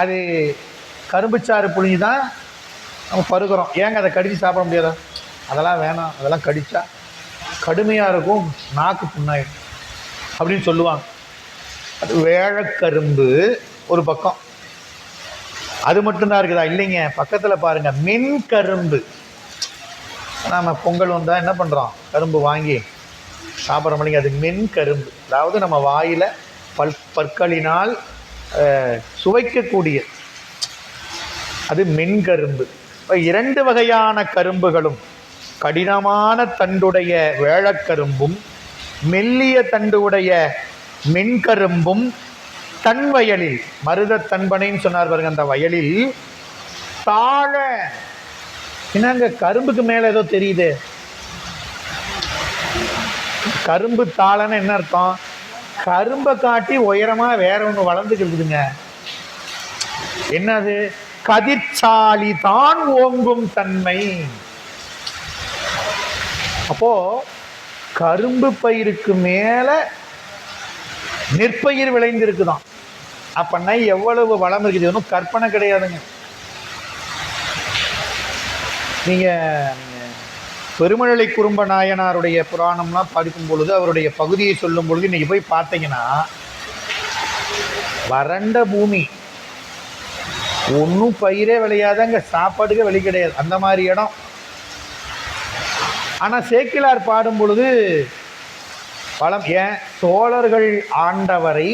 அது கரும்பு சாறு புளிஞ்சு தான் நம்ம பருகிறோம். ஏங்க அதை கடித்து சாப்பிட முடியாதா? அதெல்லாம் வேணாம், அதெல்லாம் கடித்தா கடுமையாக இருக்கும், நாக்கு புண்ணாயிடும் அப்படின்னு சொல்லுவாங்க. அது வேழக்கரும்பு ஒரு பக்கம். அது மட்டும்தான் இருக்குதா? இல்லைங்க, பக்கத்தில் பாருங்கள் மின்கரும்பு. நம்ம பொங்கல் வந்தால் என்ன பண்ணுறோம்? கரும்பு வாங்கி சாப்பிட்ற மணிக்கு அது மென்கரும்பு. அதாவது நம்ம வாயில் பற்களினால் சுவைக்கக்கூடிய அது மென்கரும்பு. இப்போ 2 வகையான கரும்புகளும், கடினமான தண்டுடைய வேழக்கரும்பும் மெல்லிய தண்டுடைய மென்கரும்பும் தன் வயலில், மருத தன்பனைன்னு சொன்னார் பாருங்க, அந்த வயலில் தாழ. என்னங்க கரும்புக்கு மேலே ஏதோ தெரியுது? கரும்பு தாளன்னு என்ன அர்த்தம்? கரும்பை காட்டி உயரமா வேற ஒன்று வளர்ந்துக்கிட்டுதுங்க. என்னது? கதிர்ச்சாலி தான் ஓங்கும் தன்மை. அப்போ கரும்பு பயிருக்கு மேல நெற்பயிர் விளைந்திருக்குதான். அப்பன்னா எவ்வளவு வளம் இருக்குது? ஒன்றும் கற்பனை கிடையாதுங்க. நீங்க பெருமழலை குறும்ப நாயனாருடைய புராணம்லாம் படிக்கும் பொழுது, அவருடைய பகுதியை சொல்லும் பொழுது இன்னைக்கு போய் பார்த்தீங்கன்னா வறண்ட பூமி, ஒன்றும் பயிரே விளையாதங்க, சாப்பாடுக்கு வெளி கிடையாது, அந்த மாதிரி இடம். ஆனால் சேக்கிழார் பாடும் பொழுது வளம். ஏன்? சோழர்கள் ஆண்டவரை,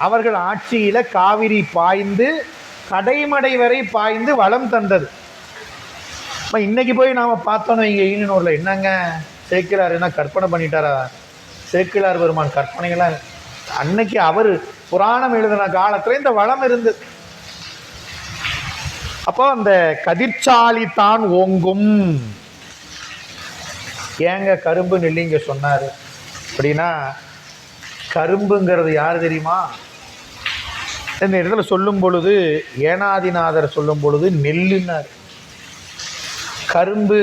அவர்கள் ஆட்சியில காவிரி பாய்ந்து கடைமடை வரை பாய்ந்து வளம் தந்தது. இன்னைக்கு போய் நாம பார்த்தோம் இங்கே ஈனனூரில், என்னங்க சேக்கிழார் என்ன கற்பனை பண்ணிட்டாரா? சேக்கிழார் பெருமான் கற்பனைகளாம் அன்னைக்கு அவர் புராணம் எழுதின காலத்துல இந்த வளம் இருந்து. அப்போ அந்த கதிர்ச்சாலி தான் ஓங்கும். ஏங்க கரும்பு நெல்லிங்க சொன்னாரு அப்படின்னா, கரும்புங்கிறது யாரு தெரியுமா? இந்த இடத்துல சொல்லும் பொழுது ஏனாதிநாதர் சொல்லும் பொழுது நெல்லுன்னார். கரும்பு.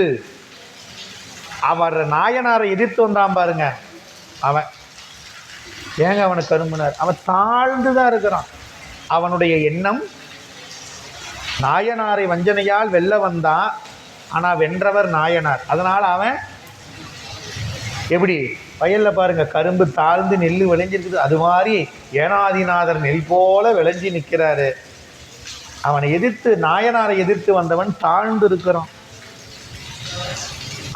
அவர் நாயனாரை எதிர்த்து வந்தான் பாருங்க, அவன் ஏங்க அவனுக்கு கரும்புனார்? அவன் தாழ்ந்துதான் இருக்கிறான். அவனுடைய எண்ணம் நாயனாரை வஞ்சனையால் வெல்ல வந்தான், ஆனா வென்றவர் நாயனார். அதனால அவன் எப்படி வயல்ல பாருங்க கரும்பு தாழ்ந்து நெல் விளைஞ்சிருக்குது, அது மாதிரி ஏனாதிநாதர் நெல் போல விளைஞ்சி நிற்கிறாரு. அவனை எதிர்த்து, நாயனாரை எதிர்த்து வந்தவன் தாழ்ந்து இருக்கிறான்.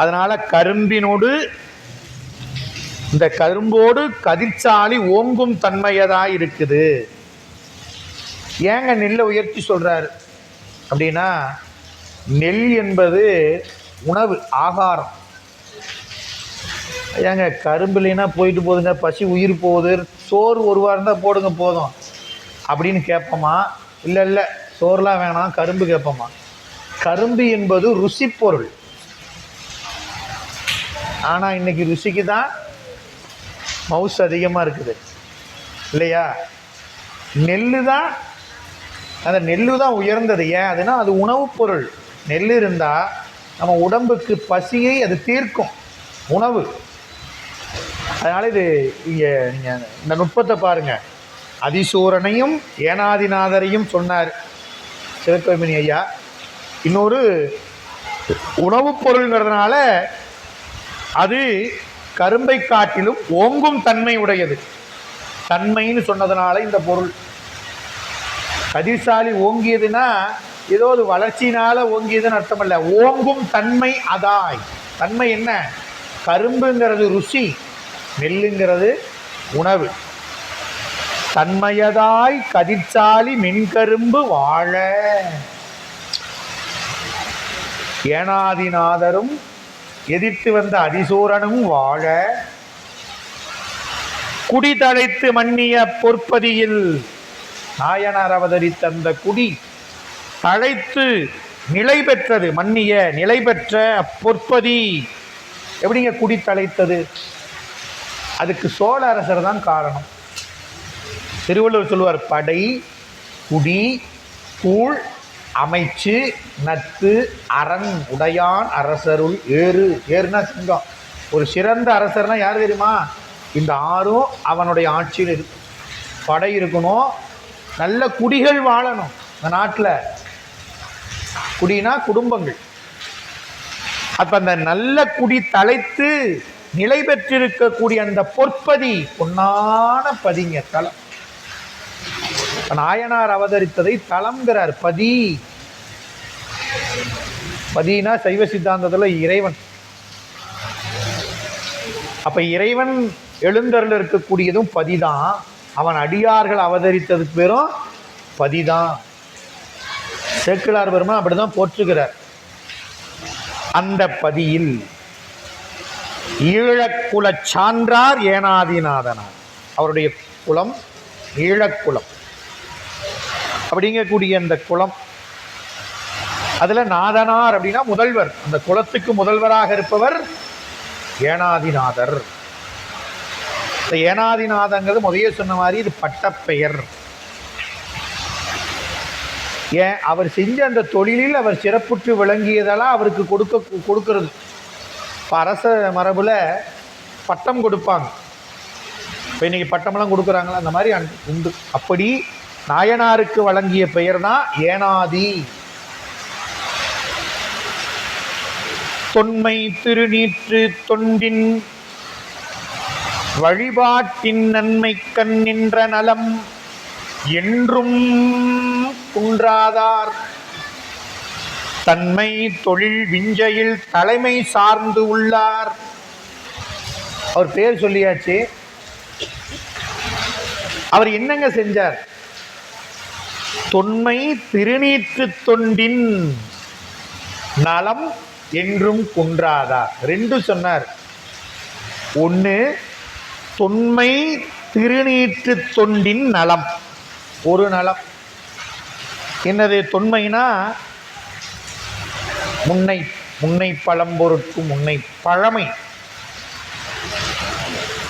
அதனால கரும்பினோடு, இந்த கரும்போடு கதிர்ச்சாலி ஓங்கும் தன்மையதாய் இருக்குது. ஏங்க நெல்லை உயர்த்தி சொல்றாரு அப்படின்னா, நெல் என்பது உணவு, ஆகாரம். ஏங்க கரும்புலைனா போயிட்டு போகுதுங்க, பசி உயிர் போகுது, சோறு ஒரு வாரம் தான் போடுங்க போதும் அப்படின்னு கேட்போமா? இல்லை இல்லை சோறுலாம் வேணாம், கரும்பு கேட்போமா? கரும்பு என்பது ருசி பொருள். ஆனால் இன்னைக்கு ருசிக்கு தான் மவுஸ் அதிகமாக இருக்குது இல்லையா? நெல்லு தான், அந்த நெல்லு தான் உயர்ந்தது. ஏன் அதுனா அது உணவுப் பொருள். நெல் இருந்தால் நம்ம உடம்புக்கு பசியை அது தீர்க்கும், உணவு. அதனால் இது இங்கே நீங்கள் இந்த நுட்பத்தை பாருங்கள். அதிசூரனையும் ஏனாதிநாதரையும் சொன்னார் சிவகவிமணி ஐயா. இன்னொரு உணவுப் பொருள்ங்கிறதுனால அது கரும்பை காட்டிலும் ஓங்கும் தன்மை உடையது. தன்மைன்னு சொன்னதுனால இந்த பொருள் கதிர்சாலி ஓங்கியதுன்னா ஏதோ ஒரு வளர்ச்சியினால ஓங்கியதுன்னு அர்த்தம் இல்லை. ஓங்கும் தன்மை அதாய். தன்மை என்ன? கரும்புங்கிறது ருசி, நெல்லுங்கிறது உணவு. தன்மையதாய் கதிர்சாலி மென்கரும்பு வாழ. ஏனாதிநாதரும் எதிர்த்து வந்த அதிசூரனும் வாழ, குடிதழைத்து மன்னிய பொற்பதியில் நாயனார் அவதரித்த அந்த குடி தழைத்து நிலை பெற்றது. மன்னிய நிலை பெற்ற பொற்பதி எப்படிங்க குடி தழைத்தது? அதுக்கு சோழ அரசர் தான் காரணம். திருவள்ளுவர் சொல்லுவார், படை குடி கூழ் அமைச்சு நட்பு அரண் உடையான் அரசருள் ஏறு. ஏறுனா சிங்கம். ஒரு சிறந்த அரசர்னா யார் தெரியுமா? இந்த ஆறும் அவனுடைய ஆட்சியில் இருக்கு. படை இருக்கணும், நல்ல குடிகள் வாழணும். இந்த நாட்டில் குடினா குடும்பங்கள். அப்ப அந்த நல்ல குடி தலைத்து நிலை பெற்றிருக்கக்கூடிய அந்த பொற்பதி, பொன்னான பதிங்க தலம். நாயனார் அவதரித்ததை தலம்ங்கிறார். பதி, பதினா சைவ சித்தாந்தத்தில் இறைவன். அப்ப இறைவன் எழுந்தருள் இருக்கக்கூடியதும் பதிதான். அவன் அடியார்கள் அவதரித்ததுக்கு பேரும் பதிதான். சேக்கிழார் பெருமான் அப்படிதான் போற்றுகிறார். அந்த பதியில் ஈழக்குல சான்றார் ஏனாதிநாதனார். அவருடைய குலம் ஈழக்குலம் அப்படிங்கக்கூடிய அந்த குலம். அதுல நாதனார் அப்படின்னா முதல்வர். அந்த குலத்துக்கு முதல்வராக இருப்பவர் ஏனாதிநாதர். இந்த ஏனாதிநாதங்கிறது முதலிய சொன்ன மாதிரி இது பட்டப்பெயர். ஏன்? அவர் செஞ்ச அந்த தொழிலில் அவர் சிறப்புற்று விளங்கியதெல்லாம் அவருக்கு கொடுக்கிறது. இப்போ அரச மரபுல பட்டம் கொடுப்பாங்க. இப்போ இன்னைக்கு பட்டமெல்லாம் கொடுக்குறாங்களா? அந்த மாதிரி உண்டு. அப்படி நாயனாருக்கு வழங்கிய பெயர் தான் ஏனாதி. தொன்மை திருநீற்று தொண்டின் வழிபாட்டின் நன்மை கண் நின்ற நலம் என்றும் குன்றாதார். தன்மை தொழில் விஞ்சையில் தலைமை சார்ந்து உள்ளார். அவர் பேர் சொல்லியாச்சு. அவர் என்னங்க செஞ்சார்? தொன்மை திருநீற்று தொண்டின் நலம் என்றும் குன்றாதார். ரெண்டு சொன்னார். ஒன்று தொன்மை திருநீற்று தொண்டின் நலம். ஒரு நலம் என்னது? தொன்மைனா முன்னை, முன்னை பழம்பொருட்கு முன்னை பழமை.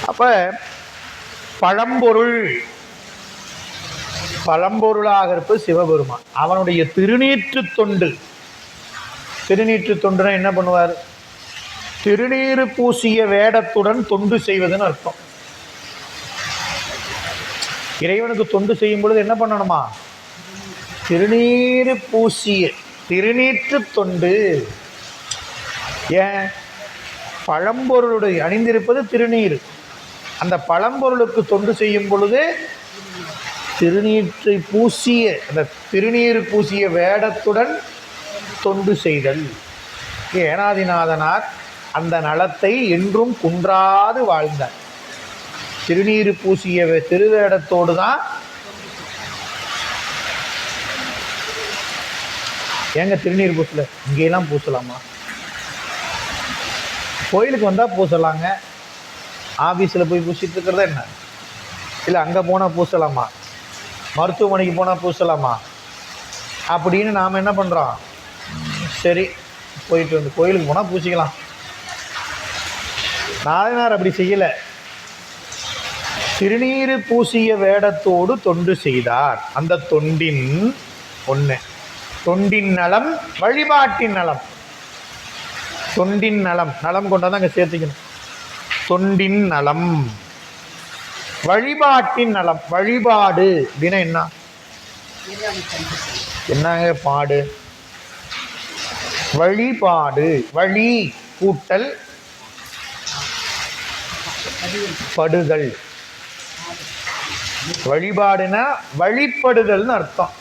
அப்ப பழம்பொருள், பழம்பொருளாக இருப்பது சிவபெருமான். அவனுடைய திருநீற்று தொண்டு. திருநீற்று தொண்டுனா என்ன பண்ணுவார்? திருநீறு பூசிய வேடத்துடன் தொண்டு செய்வதுன்னு அர்த்தம். இறைவனுக்கு தொண்டு செய்யும் பொழுது என்ன பண்ணணுமா? திருநீறு பூசிய திருநீற்று தொண்டு. ஏன்? பழம்பொருளுடைய அணிந்திருப்பது திருநீர். அந்த பழம்பொருளுக்கு தொண்டு செய்யும் பொழுது திருநீற்றை பூசிய, அந்த திருநீர் பூசிய வேடத்துடன் தொண்டு செய்தல். ஏனாதிநாதனார் அந்த நலத்தை என்றும் குன்றாது வாழ்ந்தார். திருநீர் பூசிய திருவேடத்தோடு தான். ஏங்க திருநீர் பூசல? இங்கெல்லாம் பூசலாமா? கோயிலுக்கு வந்தால் பூசலாங்க. ஆஃபீஸில் போய் பூசிட்டு இருக்கிறதா என்ன? இல்லை அங்கே போனால் பூசலாமா? மருத்துவமனைக்கு போனால் பூசலாமா? அப்படின்னு நாம் என்ன பண்ணுறோம்? சரி போயிட்டு வந்து கோயிலுக்கு போனால் பூசிக்கலாம். நாயனார் அப்படி செய்யலை. திருநீறு பூசிய வேடத்தோடு தொண்டு செய்தார். அந்த தொண்டின் ஒன்று, தொண்டின் நலம் வழிபாட்டின் நலம். தொண்டின் நலம், நலம் கொண்டாதான் அங்கே சேர்த்துக்கணும். தொண்டின் நலம் வழிபாட்டின் நலம். வழிபாடு அப்படின்னா என்ன? என்னங்க பாடு? வழிபாடு, வழி கூட்டல் படுதல். வழிபாடுனா வழிபடுதல்னு அர்த்தம்.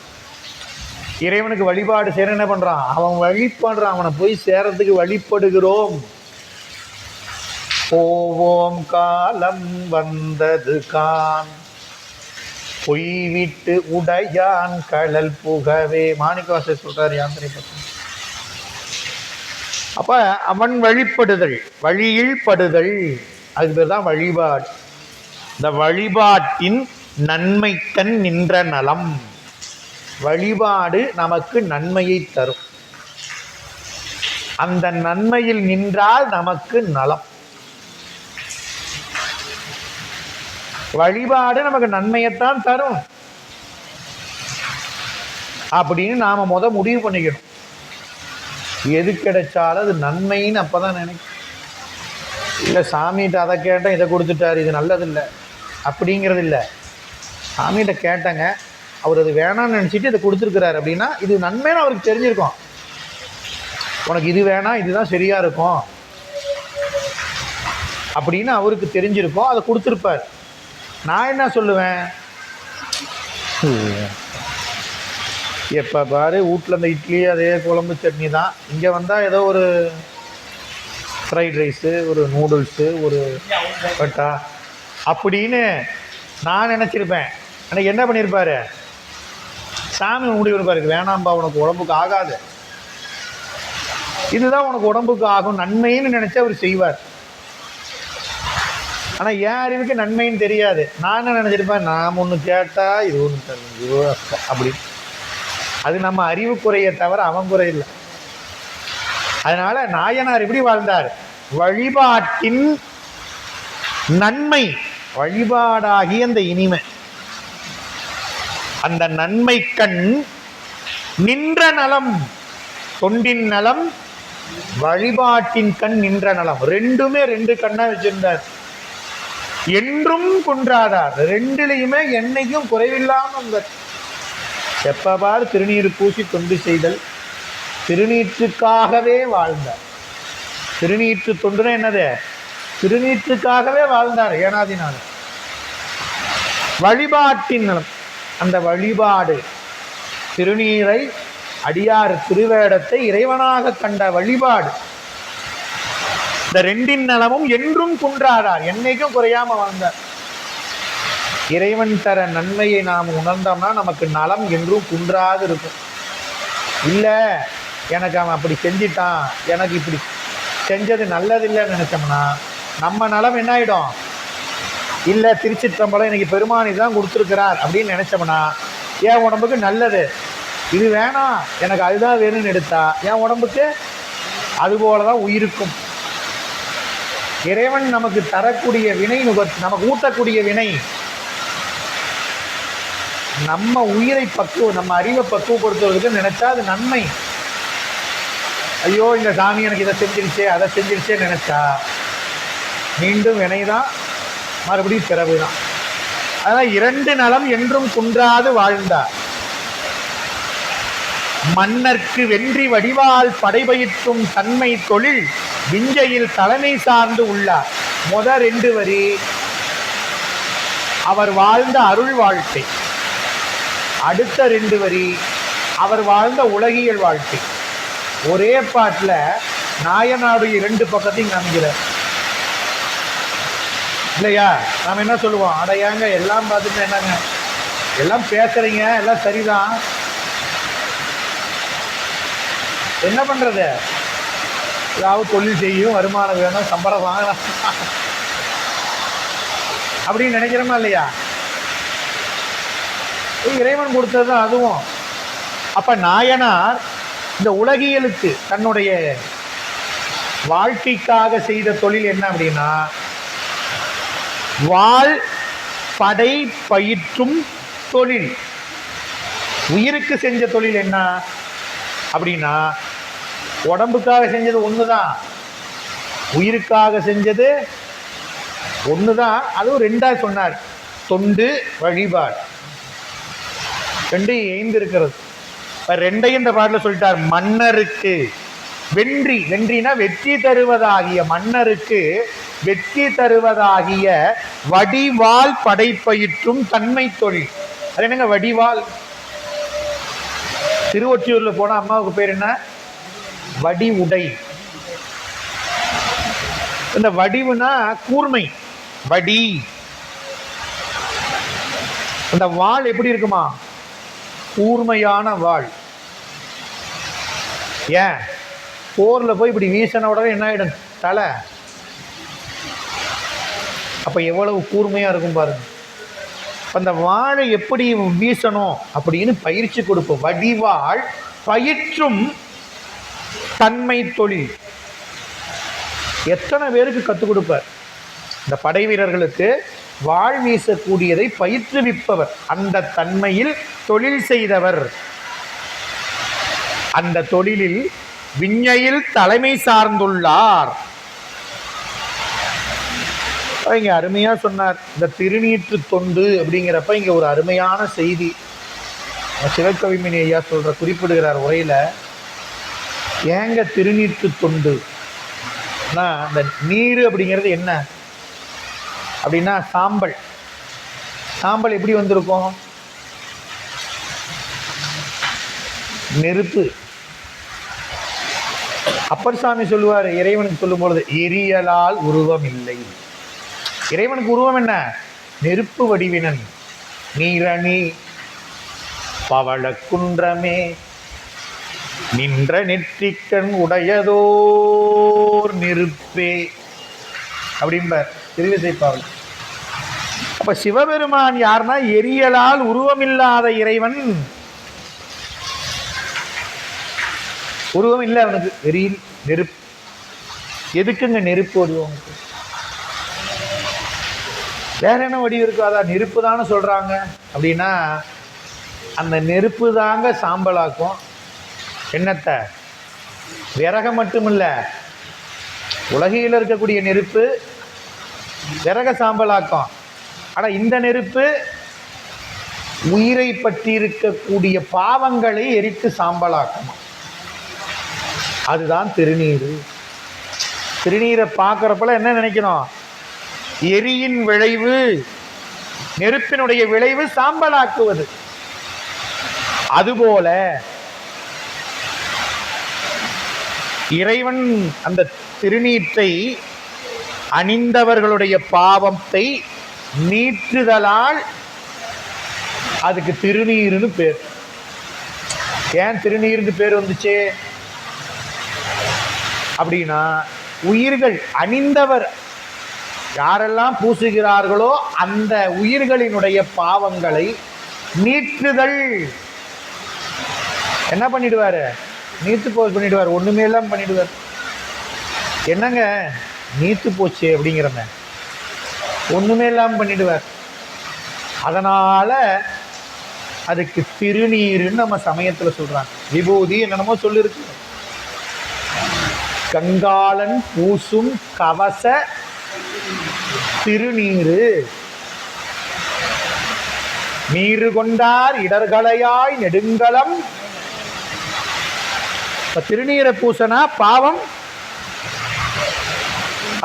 இறைவனுக்கு வழிபாடு செய்ய என்ன பண்றான்? அவன் வழிபடுறான், அவனை போய் சேரத்துக்கு வழிபடுகிறோம். போவோம் காலம் வந்தது கான், பொய்விட்டு உடையான் கடல் புகவே. மாணிக்கவாசகர் சொல்றாரு யாத்திரை பற்றி. அப்ப அவன் வழிபடுதல், வழியில் படுதல், அதுக்கு பேர் தான் வழிபாடு. இந்த வழிபாட்டின் நன்மைக்கண் நின்ற நலம். வழிபாடு நமக்கு நன்மையை தரும். அந்த நன்மையில் நின்றால் நமக்கு நலம். வழிபாடு நமக்கு நன்மையைத்தான் தரும் அப்படின்னு நாம முடிவு பண்ணிக்கணும். எது கிடைச்சாலும் அது நன்மைன்னு அப்பதான் நினைக்கும். இல்லை சாமிகிட்ட அதை கேட்டேன் இதை கொடுத்துட்டாரு, இது நல்லதில்லை அப்படிங்கிறது இல்லை. சாமிகிட்ட கேட்டேங்க, அவர் அது வேணாம்னு நினச்சிட்டு இதை கொடுத்துருக்கிறாரு அப்படின்னா இது நன்மைன்னு அவருக்கு தெரிஞ்சிருக்கும். உனக்கு இது வேணாம், இதுதான் சரியா இருக்கும் அப்படின்னு அவருக்கு தெரிஞ்சிருக்கும், அதை கொடுத்துருப்பார். நான் என்ன சொல்லுவேன்? எப்போ பாரு வீட்டில் இந்த இட்லி அதே குழம்பு சட்னி தான், இங்கே வந்தால் ஏதோ ஒரு ஃப்ரைட் ரைஸு, ஒரு நூடுல்ஸு, ஒரு பட்டா அப்படின்னு நான் நினச்சிருப்பேன். எனக்கு என்ன பண்ணியிருப்பாரு? சாமி முடிவு இருப்பாரு, வேணாம்பா உனக்கு உடம்புக்கு ஆகாது, இதுதான் உனக்கு உடம்புக்கு ஆகும், நன்மைன்னு நினச்சி அவர் செய்வார். ஆனால் என் அறிவுக்கு நன்மைன்னு தெரியாது. நான் என்ன நினச்சிருப்பேன்? நாம் ஒன்று கேட்டால் இது ஒன்று தரும் அப்படி. அது நம்ம அறிவு குறைய தவிர அவன் குறை இல்லை. அதனால நாயனார் எப்படி வாழ்ந்தார்? வழிபாட்டின் நன்மை, வழிபாடாகி அந்த இனிமை, அந்த நன்மை கண் நின்ற நலம். தொண்டின் நலம், வழிபாட்டின் கண் நின்ற நலம். ரெண்டுமே ரெண்டு கண்ணா வச்சிருந்தார். என்றும் குன்றாதார், ரெண்டுலையுமே என்னைக்கும் குறைவில்லாம எப்ப பார் திருநீர் பூசி தொண்டு செய்தல், திருநீற்றுக்காகவே வாழ்ந்தார். திருநீற்று தொண்டுனா என்னது? திருநீற்றுக்காகவே வாழ்ந்தார் ஏனாதினார். வழிபாட்டின் நலம், அந்த வழிபாடு திருநீரை அடியார் திருவேடத்தை இறைவனாக கண்ட வழிபாடு. இந்த ரெண்டின் நலமும் என்றும் குன்றாதார், என்னைக்கும் குறையாம வாழ்ந்தார். இறைவன் தர நன்மையை நாம் உணர்ந்தோம்னா நமக்கு நலம் என்றும் குன்றாது இருக்கும். இல்லை எனக்கு அவன் அப்படி செஞ்சிட்டான், எனக்கு இப்படி செஞ்சது நல்லதில்லைன்னு நினைச்சோம்னா நம்ம நலம் என்ன ஆகிடும்? இல்லை திருச்சிற்றம்பலம் எனக்கு பெருமானி தான் கொடுத்துருக்கிறார் அப்படின்னு நினைச்சோம்னா என் உடம்புக்கு நல்லது, இது வேணாம் எனக்கு அதுதான் வேணும்னு எடுத்தா என் உடம்புக்கு அதுபோல தான் உயிருக்கும். இறைவன் நமக்கு தரக்கூடிய வினை நமக்கு ஊட்டக்கூடிய வினை நம்ம உயிரை நம்ம அறிவை பக்குவப்படுத்துவதற்கு நினைச்சா அது நன்மை. ஐயோ இந்த சாமி எனக்கு இதை செஞ்சிருச்சே அதை செஞ்சிருச்சே நினைச்சா மீண்டும் வினைதான், மறுபடியும் பிறகுதான். அதான் இரண்டு நலம் என்றும் குன்றாது வாழ்ந்தார். மன்னர்க்கு வென்றி வடிவால் படைபயிற்றும் தன்மை தொழில் விஞ்சையில் தலைமை சார்ந்து உள்ளார். ரெண்டு வரி அவர் வாழ்ந்த அருள் வாழ்க்கை, அடுத்த ரெண்டு வரி அவர் வாழ்ந்த உலகியல் வாழ்க்கை. ஒரே பாட்டில் நாயனாருடைய இரண்டு பக்கத்தையும் காமிக்கிறார் இல்லையா? நாம் என்ன சொல்லுவோம்? அடையாங்க எல்லாம் பார்த்துட்டு என்னங்க எல்லாம் பேசுறீங்க, எல்லாம் சரிதான், என்ன பண்றது? ஏதாவது தொழில் செய்யும், வருமானம் வேணும், சம்பளம் வாங்கலாம் அப்படின்னு நினைக்கிறோமா இல்லையா? இறைவன் கொடுத்தது அதுவும். அப்ப நாயனார் இந்த உலகியலுக்கு தன்னுடைய வாழ்க்கைக்காக செய்த தொழில் என்ன அப்படின்னா, வாழ் படை பயிற்றும் தொழில். உயிருக்கு செஞ்ச தொழில் என்ன அப்படின்னா, உடம்புக்காக செஞ்சது ஒண்ணுதான், உயிருக்காக செஞ்சது ஒண்ணுதான். அதுவும் ரெண்டா சொன்னார், தொண்டு வழிபாடு. ரெண்டையும் ஏய்ந்து இருக்கிறது. ரெண்டையும் இந்த பாட்டில் சொல்லிட்டார். மன்னருக்கு வென்றி, வென்றினா வெற்றி தருவதாகிய, மன்னருக்கு வெற்றி தருவதாகிய வடிவால் படைப்பயிற்றும் தன்மை தொழில். அது என்னங்க வடிவால்? திருவொற்றியூர்ல போன அம்மாவுக்கு பேர் என்ன? வடி உடை. இந்த வடிவுனா கூர்மை, வடி. அந்த வாள் எப்படி இருக்குமா? கூர்மையான வாள். ஏன் போர்ல போய் இப்படி வீசன உடனே என்ன ஆயிடும்? தலை. அப்ப எவ்வளவு கூர்மையா இருக்கும் பாருங்க. அந்த வாழை எப்படி வீசணும் அப்படின்னு பயிற்சி கொடுப்போம். வடிவாள் பயிற்றும் தன்மை தொழில். எத்தனை பேருக்கு கற்றுக் கொடுப்பார்? இந்த படை வீரர்களுக்கு வாழ் வீசக்கூடியதை பயிற்றுவிப்பவர், அந்த தன்மையில் தொழில் செய்தவர். அந்த தொழிலில் விஞ்ஞையில் தலைமை சார்ந்துள்ளார். இங்க அருமையா சொன்னார். இந்த திருநீற்று தொண்டு அப்படிங்கிறப்ப இங்க ஒரு அருமையான செய்தி சிவகவிமணி ஐயா குறிப்பிடுகிறார் உரையில. ஏங்க திருநீற்று தொண்டு? அந்த நீர் அப்படிங்கிறது என்ன அப்படின்னா சாம்பல். சாம்பல் எப்படி வந்திருக்கும்? நெருப்பு. அப்பர் சாமி சொல்லுவார் இறைவனுக்கு சொல்லும் பொழுது, எரியலால் உருவம் இல்லை. இறைவனுக்கு உருவம் என்ன? நெருப்பு வடிவினன். நீரணி பவள குன்றமே நின்ற நெற்றிக்கண் உடையதோர் நெருப்பே அப்படிம்பார் திருவிசைப்பாவில். அப்ப சிவபெருமான் யாருன்னா எரியலால் உருவமில்லாத இறைவன். உருவம் இல்லை அவனுக்கு, எரியில் நெருப்பு. எதுக்குங்க நெருப்பு வடிவம்? வேற என்ன வடிவம் இருக்கு? அதான் நெருப்பு தானே சொல்றாங்க. அப்படின்னா அந்த நெருப்பு தாங்க சாம்பலாக்கும். என்னத்தை? விறக மட்டுமில்ல, உலகில் இருக்கக்கூடிய நெருப்பு விறக சாம்பலாக்கும். ஆனா இந்த நெருப்பு உயிரை பற்றி இருக்கக்கூடிய பாவங்களை எரித்து சாம்பலாக்கும். அதுதான் திருநீர். திருநீரை பார்க்குறப்பல என்ன நினைக்கணும்? எரியின் விளைவு, நெருப்பினுடைய விளைவு சாம்பலாக்குவது. அதுபோல இறைவன் அந்த திருநீற்றை அணிந்தவர்களுடைய பாவத்தை நீற்றுதலால் அதுக்கு திருநீர்னு பேர். ஏன் திருநீர்னு பேர் வந்துச்சு அப்படின்னா, உயிர்கள் அணிந்தவர் யாரெல்லாம் பூசுகிறார்களோ அந்த உயிர்களினுடைய பாவங்களை நீற்றுதல். என்ன பண்ணிடுவாரு? நீத்து போச்சு பண்ணிடுவார். ஒண்ணுமே எல்லாம் பண்ணிடுவார். என்னங்க நீத்து போச்சு அப்படிங்கிறமே ஒண்ணுமே எல்லாம் பண்ணிடுவார். அதனால அதுக்கு திருநீருன்னு நம்ம சமயத்துல சொல்றாங்க. விபூதி என்னென்னமோ சொல்லிருக்கு. கங்காளன் பூசும் கவச திருநீரு. நீரு கொண்டார் இடர்களையாய் நெடுங்கலம். இப்ப திருநீரை பூசனா பாவம்,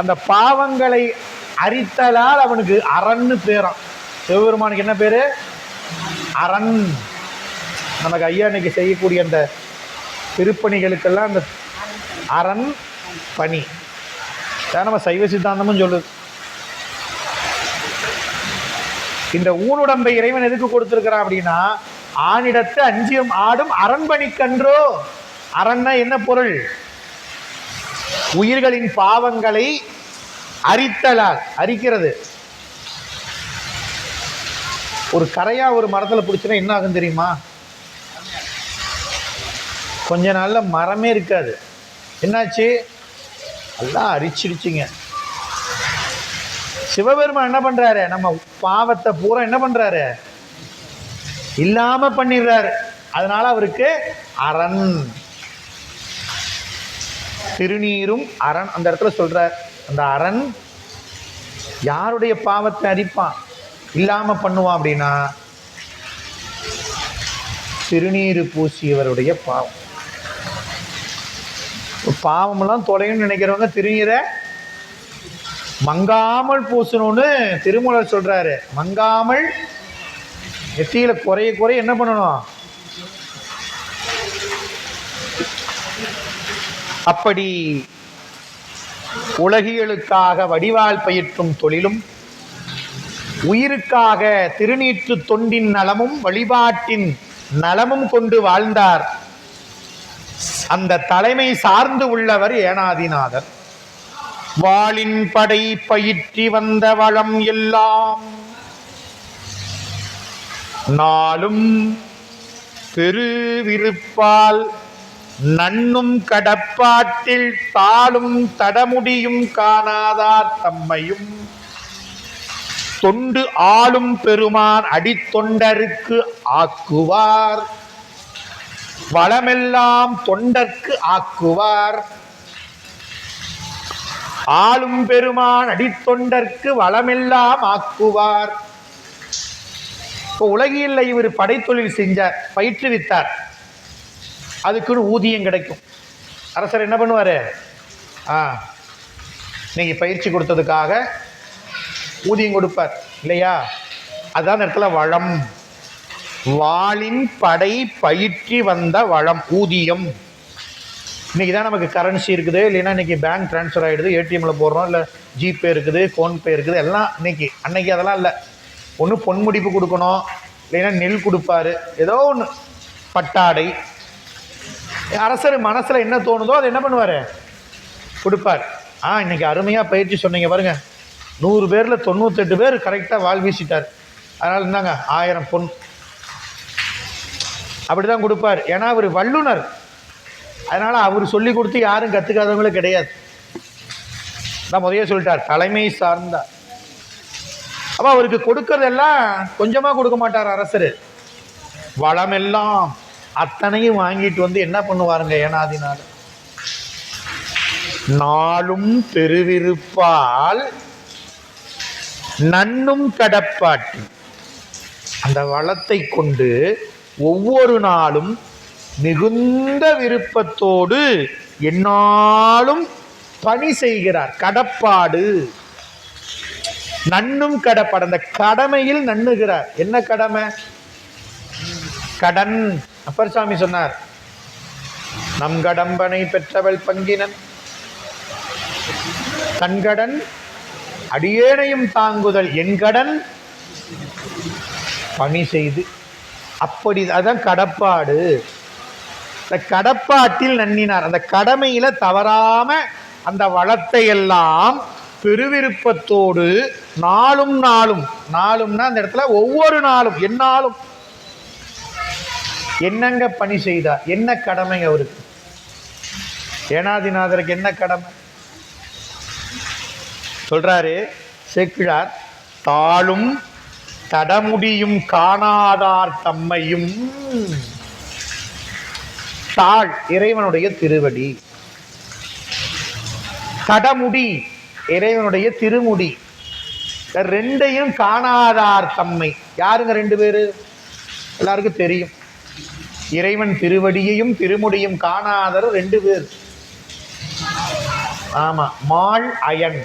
அந்த பாவங்களை அரித்தலால் அவனுக்கு அரண்னு பேராம். சிவபெருமானுக்கு என்ன பேரு? அரண். நமக்கு ஐயா இன்னைக்கு செய்யக்கூடிய அந்த திருப்பணிகளுக்கெல்லாம் அந்த அரண் பணி நம்ம சைவ சித்தாந்தமும் சொல்லுது. இந்த ஊனுடம்பை இறைவன் எதுக்கு கொடுத்திருக்கிறான் அப்படின்னா, ஆணிடத்து அஞ்சியம் ஆடும் அரண்பணிக்கன்றோ. அரண்னா என்ன பொருள்? உயிர்களின் பாவங்களை அரித்தலால். அரிக்கிறது. ஒரு கரையா ஒரு மரத்துல பிடிச்சுன்னா என்ன ஆகும் தெரியுமா? கொஞ்ச நாள்ல மரமே இருக்காது. என்னாச்சு? எல்லாம் அரிச்சிடுச்சிங்க. சிவபெருமான் என்ன பண்றாரு? நம்ம பாவத்தை பூரா என்ன பண்றாரு? இல்லாம பண்ணிடுறாரு. அதனால அவருக்கு அரண். திருநீரும் அரண் அந்த இடத்துல சொல்றார். அந்த அரண் யாருடைய பாவத்தை அரிப்பான், இல்லாம பண்ணுவான் அப்படின்னா திருநீரு பூசியவருடைய பாவம். பாவமெல்லாம் தொலைன்னு நினைக்கிறவங்க திருநீரை மங்காமல் பூசணும்னு திருமூலர் சொல்றாரு. மங்காமல் நெத்தியில குறைய குறைய என்ன பண்ணணும்? அப்படி உலகியலுக்காக வடிவால் பயிற்றும் தொழிலும், உயிருக்காக திருநீற்று தொண்டின் நலமும் வழிபாட்டின் நலமும் கொண்டு வாழ்ந்தார். அந்த தலைமை சார்ந்து உள்ளவர் ஏனாதிநாதர். வாளின் படை பயிற்றி வந்த வளம் எல்லாம் நாளும் பெருவிருப்பால் நன்னும் கடப்பாட்டில் தாளும் தடமுடியும் காணாதார் தம்மையும் தொண்டு ஆளும் பெருமான் அடித்தொண்டருக்கு ஆக்குவார். வளமெல்லாம் தொண்டர்க்கு ஆக்குவார். ஆளும் பெருமான் அடித்தொண்டர்க்கு வளமெல்லாம் ஆக்குவார். இப்போ உலகில் இவர் படைத்தொழில் செஞ்சார், பயிற்றுவித்தார். அதுக்குன்னு ஊதியம் கிடைக்கும். அரசர் என்ன பண்ணுவார்? இன்னைக்கு பயிற்சி கொடுத்ததுக்காக ஊதியம் கொடுப்பார் இல்லையா? அதுதான் இடத்துல வளம். வாளின் படை பயிற்றி வந்த வளம், ஊதியம். இன்னைக்கு தான் நமக்கு கரன்சி இருக்குது, இல்லைன்னா இன்னைக்கு பேங்க் டிரான்ஸ்ஃபர் ஆகிடுது, ஏடிஎம்ல போடுறோம், இல்லை ஜிபே இருக்குது, ஃபோன்பே இருக்குது, எல்லாம் இன்னைக்கு. அன்னைக்கு அதெல்லாம் இல்லை. ஒன்று பொன்முடிப்பு கொடுக்கணும், இல்லைன்னா நெல் கொடுப்பாரு, ஏதோ ஒன்று பட்டாடை. அரசர் மனசில் என்ன தோணுதோ அதை என்ன பண்ணுவார்? கொடுப்பார். இன்னைக்கு அருமையாக பயிற்சி சொன்னீங்க பாருங்க, 100 பேரில் 98 பேர் கரெக்டாக வாழ் வீசிட்டார். அதனால் இருந்தாங்க 1000 பொன். அப்படி தான் கொடுப்பார். ஏன்னா அவர் வல்லுனர். அதனால் அவர் சொல்லி கொடுத்து யாரும் கற்றுக்காதவங்களும் கிடையாது. நான் முதலே சொல்லிட்டார், தலைமை சார்ந்தார். அப்போ அவருக்கு கொடுக்கறதெல்லாம் கொஞ்சமாக கொடுக்க மாட்டார் அரசர். வளமெல்லாம் அத்தனையும் வாங்கிட்டு வந்து என்ன பண்ணுவாருங்க ஏனாதிநாதர்? நாளும் பெருவிருப்பால் நன்னும் கடப்பாட்டி அந்த வளத்தை கொண்டு ஒவ்வொரு நாளும் மிகுந்த விருப்பத்தோடு எந்நாளும் பணி செய்கிறார். கடப்பாடு, நன்னும் கடப்பாடு. அந்த கடமையில் நன்னுகிறார். என்ன கடமை? கடன். அப்பர் சாமி சொன்னார், நம் கடம்பனை பெற்றவள் பங்கினன் தன்கடன் அடியேனையும் தாங்குதல் என் கடன் பணி செய்து. அப்படி அதான் கடப்பாடு. இந்த கடப்பாட்டில் நன்னினார். அந்த கடமையில தவறாம அந்த வளத்தை எல்லாம் பெருவிருப்பத்தோடு நாளும் நாளும், நாளும்னா அந்த இடத்துல ஒவ்வொரு நாளும், எந்நாளும் என்னங்க பணி செய்தார்? என்ன கடமை அவருக்கு? ஏனாதிநாதருக்கு என்ன கடமை சொல்றாரு சேக்கிழார்? தாளும் தடமுடியும் காணாதார் தம்மையும். தாள் இறைவனுடைய திருவடி, தடமுடி இறைவனுடைய திருமுடி, ரெண்டையும் காணாதார் தம்மை. யாருங்க 2 பேரு? எல்லாருக்கும் தெரியும். இறைவன் திருவடியையும் திருமுடியும் காணாதர் 2 பேர். ஆமா, மாள் அயன்.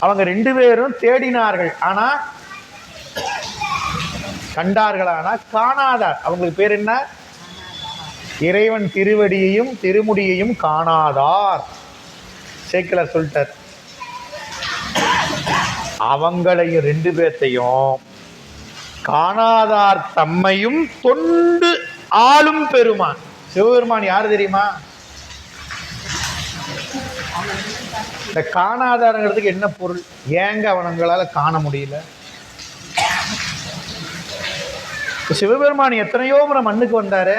அவங்க 2 பேரும் தேடினார்கள், ஆனா கண்டார்கள், ஆனா காணாதார். அவங்களுக்கு பேர் என்ன? இறைவன் திருவடியையும் திருமுடியையும் காணாதார். சேக்கிழார் சொல்லிட்டார். அவங்களையும் 2 பேர்த்தையும் காணாதார் தம்மையும் தொண்டு ஆளும் பெருமான். சிவபெருமான் யாரு தெரியுமா? இந்த காணாதாரங்கிறதுக்கு என்ன பொருள்? ஏங்க அவங்களால காண முடியல? சிவபெருமான் எத்தனையோ முறை மண்ணுக்கு வந்தாரு,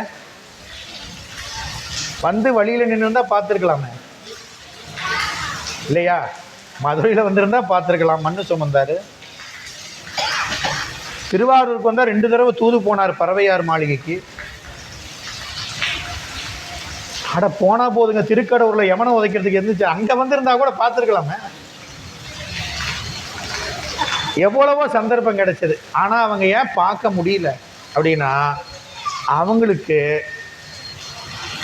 வந்து வழியில நின்று தான் பார்த்துருக்கலாமே. இல்லையா? மதுரையில் வந்திருந்தா பார்த்துருக்கலாம், மண்ணு சுமந்தார். திருவாரூருக்கு வந்தால் 2 தடவை தூது போனார் பறவையார் மாளிகைக்கு. அட போனா போதுங்க, திருக்கடவுரில் யமனை உதைக்கிறதுக்கு இருந்துச்சு, அங்கே வந்திருந்தா கூட பார்த்துருக்கலாமே. எவ்வளவோ சந்தர்ப்பம் கிடைச்சது. ஆனால் அவங்க ஏன் பார்க்க முடியல அப்படின்னா, அவங்களுக்கு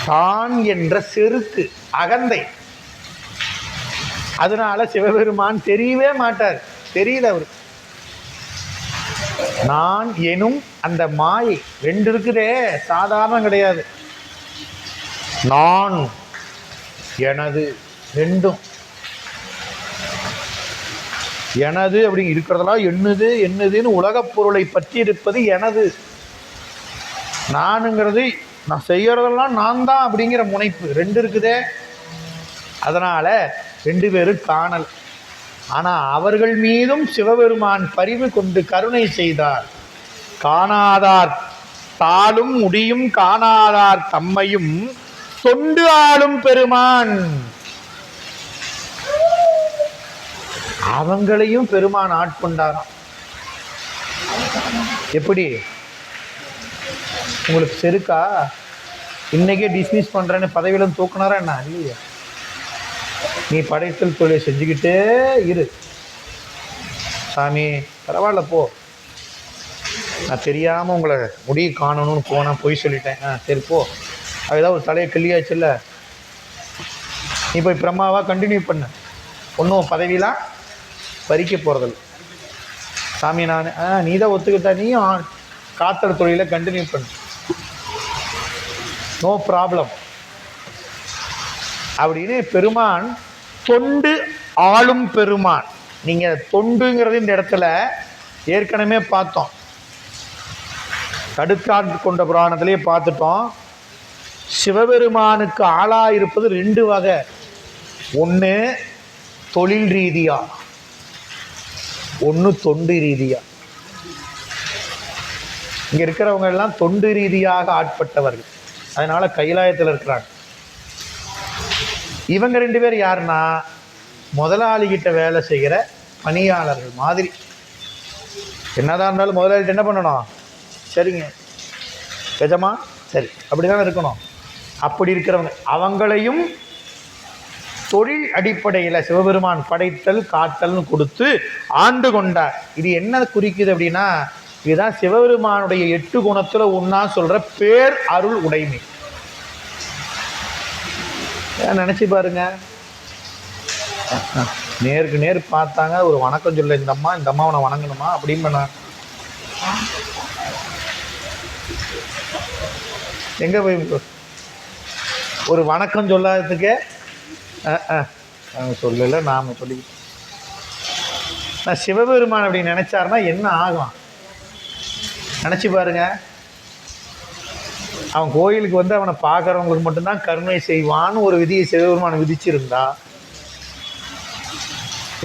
தான் என்ற செருக்கு, அகந்தை. அதனால சிவபெருமான் தெரியவே மாட்டார். தெரியல அவருக்கு. நான் எனும் அந்த மாயை 2 இருக்குதே, சாதாரணம் கிடையாது. நான், எனது, 2ம். எனது அப்படி இருக்கிறதெல்லாம் என்னது என்னதுன்னு உலகப் பொருளை பற்றி இருப்பது எனது. நானுங்கிறது நான் செய்யறதெல்லாம் நான் தான் அப்படிங்கிற முனைப்பு 2 இருக்குதே. அதனால் 2 பேரும் காணல். ஆனால் அவர்கள் மீதும் சிவபெருமான் பரிவு கொண்டு கருணை செய்தார். காணாதார் தாளும் முடியும் காணாதார் தம்மையும் தொண்டு ஆளும் பெருமான். அவங்களையும் பெருமான் ஆட்கொண்டாராம். எப்படி? உங்களுக்கு செருக்கா? இன்னைக்கே டிஸ்மிஸ் பண்றேன்னு பதவியிலும் தூக்குனாரா என்ன? இல்லையா? நீ படைத்தல் தொழிலை செஞ்சுக்கிட்டே இரு சாமி, பரவாயில்ல போ, நான் தெரியாமல் உங்களை முடிவு காணணும்னு போனால் போய் சொல்லிட்டேன், சரி போ, அதுதான் ஒரு தலையை கிள்ளியாச்சுல்ல, நீ போய் பிரம்மாவாக கண்டினியூ பண்ண, ஒன்றும் பதவியெலாம் பறிக்க போகிறதில்ல சாமி. நான் நீ தான் ஒத்துக்கிட்டா, நீயும் காத்தல் தொழிலை கண்டினியூ பண்ணு, நோ ப்ராப்ளம் அப்படின்னு பெருமான் தொண்டு ஆளும் பெருமான். நீங்கள் தொண்டுங்கிறது இந்த இடத்துல ஏற்கனவே பார்த்தோம், கடுக்காட்டு கொண்ட புராணத்திலேயே பார்த்துட்டோம். சிவபெருமானுக்கு ஆளாக இருப்பது 2 வகை. ஒன்று தொழில் ரீதியா, ஒன்று தொண்டு ரீதியா. இங்கே இருக்கிறவங்க எல்லாம் தொண்டு ரீதியாக ஆட்பட்டவர்கள், அதனால கைலாயத்தில் இருக்கிறாங்க. இவங்க 2 பேர் யாருன்னா, முதலாளிகிட்ட வேலை செய்கிற பணியாளர்கள் மாதிரி. என்னதான் இருந்தாலும் முதலாளிகிட்ட என்ன பண்ணணும்? சரிங்க எஜமா, சரி அப்படிதான் இருக்கணும். அப்படி இருக்கிறவங்க, அவங்களையும் தொழில் அடிப்படையில் சிவபெருமான் படைத்தல் காத்தல்னு கொடுத்து ஆண்டு கொண்டார். இது என்ன குறிக்குது அப்படின்னா, இதுதான் சிவபெருமானுடைய 8 குணத்தில் ஒன்றா சொல்கிற பேர் அருள் உடைமை. நினச்சி பாருங்க, நேருக்கு நேர் பார்த்தாங்க, ஒரு வணக்கம் சொல்ல இந்த அம்மாவை வணங்கணுமா அப்படின்னு பண்ண, எங்கே போய் ஒரு வணக்கம் சொல்லாததுக்கு சொல்லலை, நாம் சொல்லி நான் சிவபெருமான் அப்படி நினைச்சாருன்னா என்ன ஆகும் நினச்சி பாருங்க. அவன் கோயிலுக்கு வந்து அவனை பார்க்குறவங்களுக்கு மட்டும்தான் கருணை செய்வான்னு ஒரு விதியை சிவபெருமான் விதிச்சிருந்தா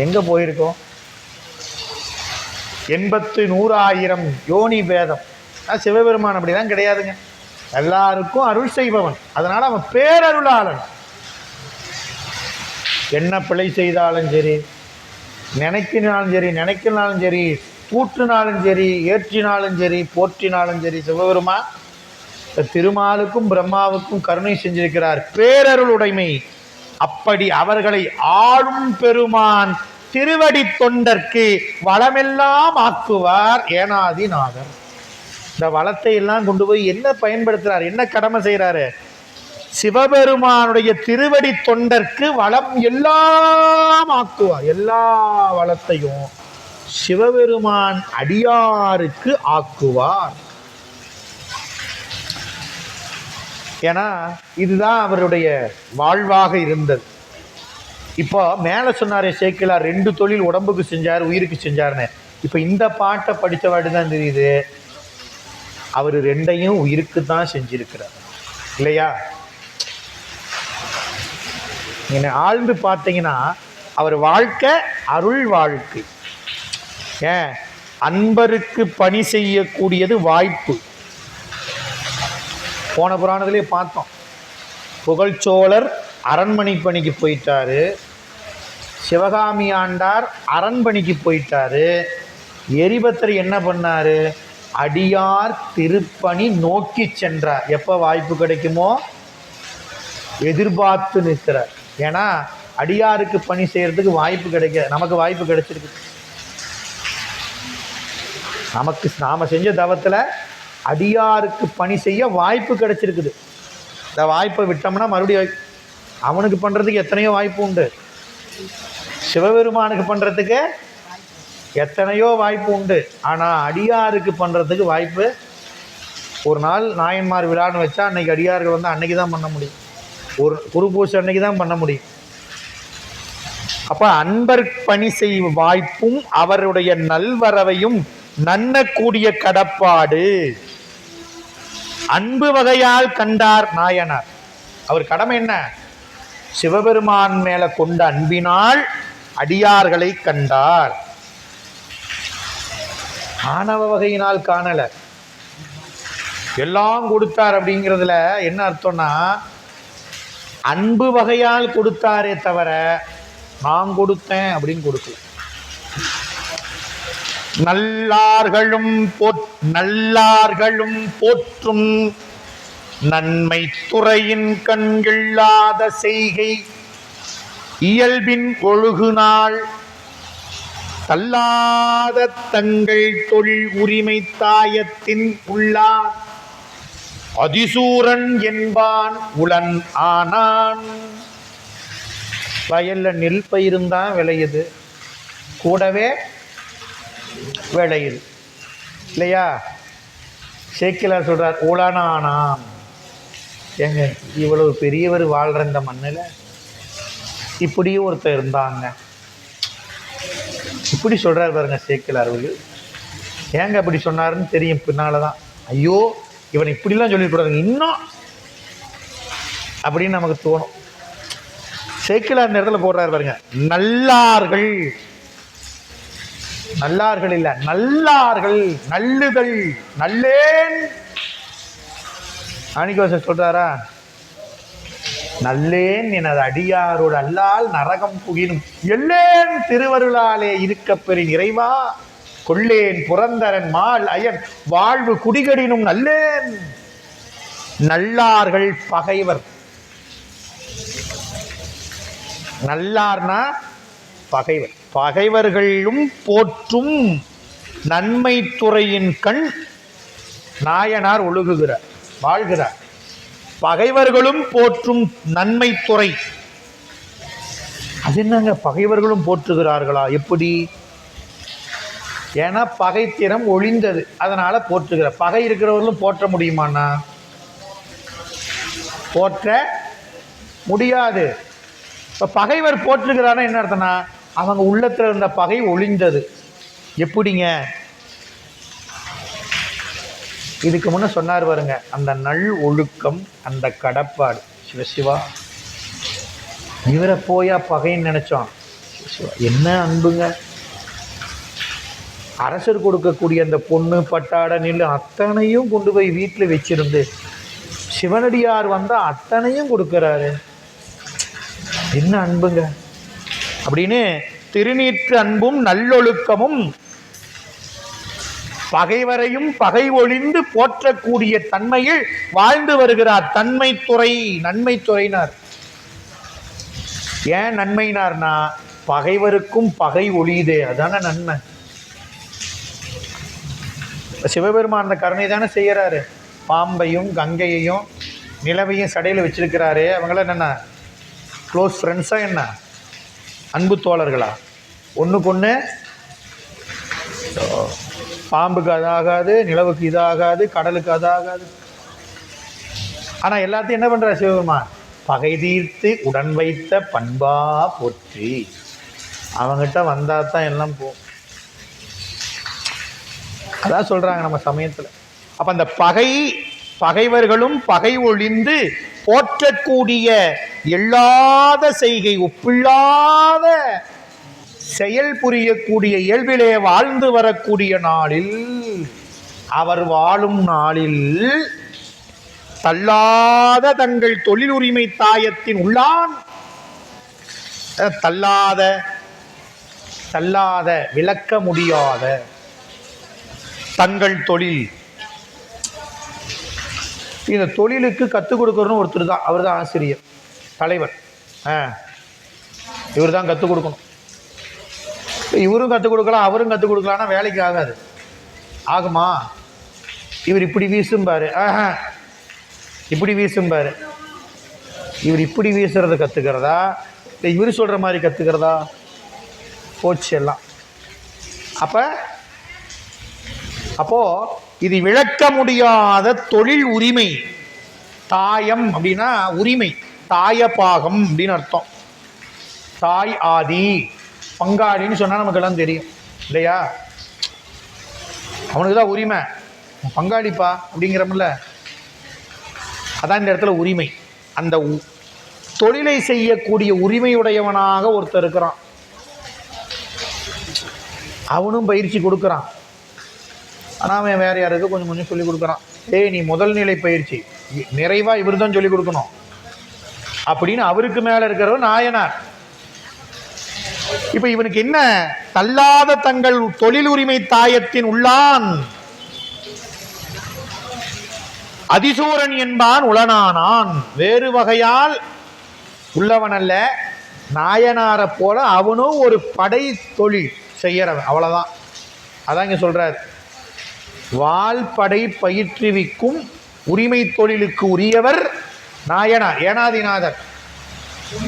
எங்கே போயிருக்கோம்? 80,100,000 யோனி பேதம். சிவபெருமான் அப்படிலாம் கிடையாதுங்க, எல்லாருக்கும் அருள் செய்பவன். அதனால் அவன் பேரருளாளன். என்ன பிழை செய்தாலும் சரி, நினைக்கினாலும் சரி, நினைக்கினாலும் சரி, தூற்றினாலும் சரி, ஏற்றினாலும் சரி, போற்றினாலும் சரி, சிவபெருமான் திருமாலுக்கும் பிரம்மாவுக்கும் கருணை செஞ்சிருக்கிறார், பேரருள் உடைமை. அப்படி அவர்களை ஆளும் பெருமான் திருவடி தொண்டர்க்கு வளமெல்லாம் ஆக்குவார் ஏனாதிநாதர். இந்த வளத்தை எல்லாம் கொண்டு போய் என்ன பயன்படுத்துறார், என்ன கடமை செய்கிறாரு? சிவபெருமானுடைய திருவடி தொண்டர்க்கு வளம் எல்லாம் ஆக்குவார். எல்லா வளத்தையும் சிவபெருமான் அடியாருக்கு ஆக்குவார். ஏன்னா இதுதான் அவருடைய வாழ்வாக இருந்தது. இப்போ மேலே சொன்னாரே சேக்கிழார், 2 தொழில் உடம்புக்கு செஞ்சார், உயிருக்கு செஞ்சார்னு. இப்போ இந்த பாட்டை படித்தவாடி தான் தெரியுது, அவர் 2ஐயும் உயிருக்கு தான் செஞ்சிருக்கிறார், இல்லையா? என்னை ஆழ்ந்து பார்த்தீங்கன்னா அவர் வாழ்க்கை அருள் வாழ்க்கை. ஏன், அன்பருக்கு பணி செய்யக்கூடியது வாய்ப்பு. போன புராணத்திலே பார்த்தோம், புகழ்ச்சோழர் அரண்மனை பணிக்கு போயிட்டாரு, சிவகாமி ஆண்டார் அரண்மனைக்கு போயிட்டாரு. எரிபத்தர் என்ன பண்ணாரு? அடியார் திருப்பணி நோக்கி சென்றார். எப்போ வாய்ப்பு கிடைக்குமோ எதிர்பார்த்து நிற்கிறார். ஏன்னா அடியாருக்கு பணி செய்யறதுக்கு வாய்ப்பு கிடைக்க, நமக்கு வாய்ப்பு கிடைச்சிருக்கு. நமக்கு நாம செஞ்ச தவத்தில் அடியாருக்கு பணி செய்ய வாய்ப்பு கிடைச்சிருக்குது. இந்த வாய்ப்பை விட்டோம்னா மறுபடியும் அவனுக்கு பண்ணுறதுக்கு எத்தனையோ வாய்ப்பு உண்டு, சிவபெருமானுக்கு பண்ணுறதுக்கு எத்தனையோ வாய்ப்பு உண்டு. ஆனால் அடியாருக்கு பண்ணுறதுக்கு வாய்ப்பு, ஒரு நாள் நாயன்மார் விழான்னு வச்சா அன்னைக்கு அடியார்கள் வந்து அன்னைக்கு தான் பண்ண முடியும், ஒரு குரு பூசை அன்னைக்கு தான் பண்ண முடியும். அப்போ அன்பர் பணி செய்யும் வாய்ப்பும் அவருடைய நல்வரவையும் நன்னக்கூடிய கடப்பாடு அன்பு வகையால் கண்டார் நாயனார். அவர் கடமை என்ன? சிவபெருமான் மேல கொண்ட அன்பினால் அடியார்களை கண்டார். ஆணவ வகையினால் காணல. எல்லாம் கொடுத்தார் அப்படிங்கிறதுல என்ன அர்த்தம்னா, அன்பு வகையால் கொடுத்தாரே தவிர நான் கொடுத்தேன் அப்படின்னு கொடுக்கல. நல்லார்களும் போற்றும் நன்மை துறையின் கண்கில்லாத செய்கை இயல்பின் ஒழுகுநாள் தள்ளாத தங்கள் தொழில் உரிமை தாயத்தின் உள்ளார் அதிசூரன் என்பான் உளன் ஆனான். வயல்ல நெல் பயிருந்தான் விளையுது, கூடவே விளையுது இல்லையா? சேக்கிலார் சொல்றார் உளனானாம். ஏங்க இவ்வளவு பெரியவர் வாழ்ற இந்த மண்ணில் இப்படியும் ஒருத்தர் இருந்தாங்க, இப்படி சொல்றாரு பாருங்க சேக்கிலார் அவர்கள். ஏங்க அப்படி சொன்னாருன்னு தெரியும் பின்னாலதான். ஐயோ இவன் இப்படிலாம் சொல்லிக்கூடாதுங்க இன்னும் அப்படின்னு நமக்கு தோணும். சேக்கிலார் இந்த இடத்துல போடுறாரு பாருங்க, நல்லார்கள், நல்லார்கள் இல்ல நல்லார்கள், நல்லுதல் நல்லேன். ஆணிக்கோசர் சொல்றாரா, நல்லேன் எனது அடியாரோடு அல்லால் நரகம் புகினும் எல்லேன் திருவருளாலே இருக்கப்பெறி நிறைவா கொள்ளேன் புரந்தரன் மால் அயன் வாழ்வு குடிகடினும் நல்லேன். நல்லார்கள் பகைவர். நல்லார்னா பகைவர். பகைவர்களும் போற்றும் நன்மை துறையின் கண் நாயனார் ஒழுகுகிறார், வாழ்கிறார். பகைவர்களும் போற்றும் நன்மை துறை. அது என்னங்க பகைவர்களும் போற்றுகிறார்களா? எப்படி? ஏன்னா பகைத்திறம் ஒழிந்தது, அதனால போற்றுகிறார். பகை இருக்கிறவர்களும் போற்ற முடியுமாண்ணா? போற்ற முடியாது. இப்போ பகைவர் போற்றுகிறான்னா என்ன அர்த்தம்னா, அவங்க உள்ளத்தில் இருந்த பகை ஒழிந்தது. எப்படிங்க? இதுக்கு முன்ன சொன்னார் பாருங்க, அந்த நல் ஒழுக்கம், அந்த கடப்பாடு. சிவசிவா இவரை போயா பகைன்னு நினைச்சோம். என்ன அன்புங்க! அரசர் கொடுக்கக்கூடிய அந்த பொண்ணு பட்டாட நெல் அத்தனையும் கொண்டு போய் வீட்டில் வச்சிருந்து சிவனடியார் வந்தால் அத்தனையும் கொடுக்குறாரு. என்ன அன்புங்க! அப்படின்னு திருநீற்று அன்பும் நல்லொழுக்கமும் பகைவரையும் பகை ஒழிந்து போற்றக்கூடிய தன்மையில் வாழ்ந்து வருகிறார். தன்மை துறை, நன்மை துறையினார். ஏன் நன்மையினார்னா, பகைவருக்கும் பகை ஒழியுதே, அதான நன்மை. சிவபெருமான் அந்த கருணை தானே செய்யறாரு. பாம்பையும் கங்கையையும் நிலவையும் சடையில் வச்சிருக்கிறாரு. அவங்கள என்னென்ன க்ளோஸ் ஃப்ரெண்ட்ஸா, என்ன அன்பு தோழர்களா? ஒன்றுக்கு ஒன்று. பாம்புக்கு அதாகாது, நிலவுக்கு இதாகாது, கடலுக்கு அதாகாது. ஆனால் எல்லாத்தையும் என்ன பண்ணுறார் சிவபெருமான்? பகை தீர்த்து உடன் வைத்த பண்பா போற்றி. அவங்ககிட்ட வந்தால் தான் எல்லாம் போ. அதான் சொல்கிறாங்க நம்ம சமயத்தில். அப்போ அந்த பகைவர்களும் பகை ஒழிந்து போற்றக்கூடிய எல்லாத செய்கை, ஒப்பில்லாத செயல் புரியக்கூடிய இயல்பிலே வாழ்ந்து வரக்கூடிய நாளில், அவர் வாழும் நாளில் தள்ளாத தங்கள் தொழில் உரிமை தாயத்தின் உள்ளான். தள்ளாத தள்ளாத விளக்க முடியாத தங்கள் தொழில். இந்த தொழிலுக்கு கற்றுக் கொடுக்கறன்னு ஒருத்தர் தான், அவர் தான் ஆசிரியர், தலைவர். இவர் தான் கற்றுக் கொடுக்கணும். இவரும் கற்றுக் கொடுக்கலாம், அவரும் கற்றுக் கொடுக்கலான்னா வேலைக்கு ஆகாது. ஆகுமா? இவர் இப்படி வீசும்பாரு, இப்படி வீசும்பாரு. இவர் இப்படி வீசுறதை கற்றுக்கிறதா இல்லை இவர் சொல்கிற மாதிரி கற்றுக்கிறதா? போச்சு எல்லாம். அப்போது இது விளக்க முடியாத தொழில் உரிமை. தாயம் அப்படின்னா உரிமை, தாயப்பாகம் அப்படின்னு அர்த்தம். தாய் ஆதி பங்காளின்னு சொன்னால் நமக்கு எல்லாம் தெரியும் இல்லையா? அவனுக்கு தான் உரிமை, பங்காளிப்பா அப்படிங்கிறமில்ல, அதான் இந்த இடத்துல உரிமை. அந்த தொழிலை செய்யக்கூடிய உரிமையுடையவனாக ஒருத்தர் இருக்கிறான், அவனும் பயிற்சி கொடுக்குறான். ஆனால் அவன் வேறு யாருக்கு கொஞ்சம் கொஞ்சம் சொல்லிக் கொடுக்குறான். நீ முதல் நிலை பயிற்சி நிறைவாக இவர் தான் சொல்லிக் கொடுக்கணும் அப்படின்னு அவருக்கு மேலே இருக்கிறவர் நாயனார். இப்போ இவனுக்கு என்ன? தள்ளாத தங்கள் தொழில் உரிமை தாயத்தின் உள்ளான் அதிசூரன் என்பான் உளனானான். வேறு வகையால் உள்ளவன் அல்ல, நாயனாரை போல அவனும் ஒரு படை தொழில் செய்யறவன், அவ்வளவுதான். அதான் இங்க சொல்றார், வால்படை பயிற்றுவிக்கும் உரிமை தொழிலுக்கு உரியவர் நாயனார், ஏனாதிநாதர்.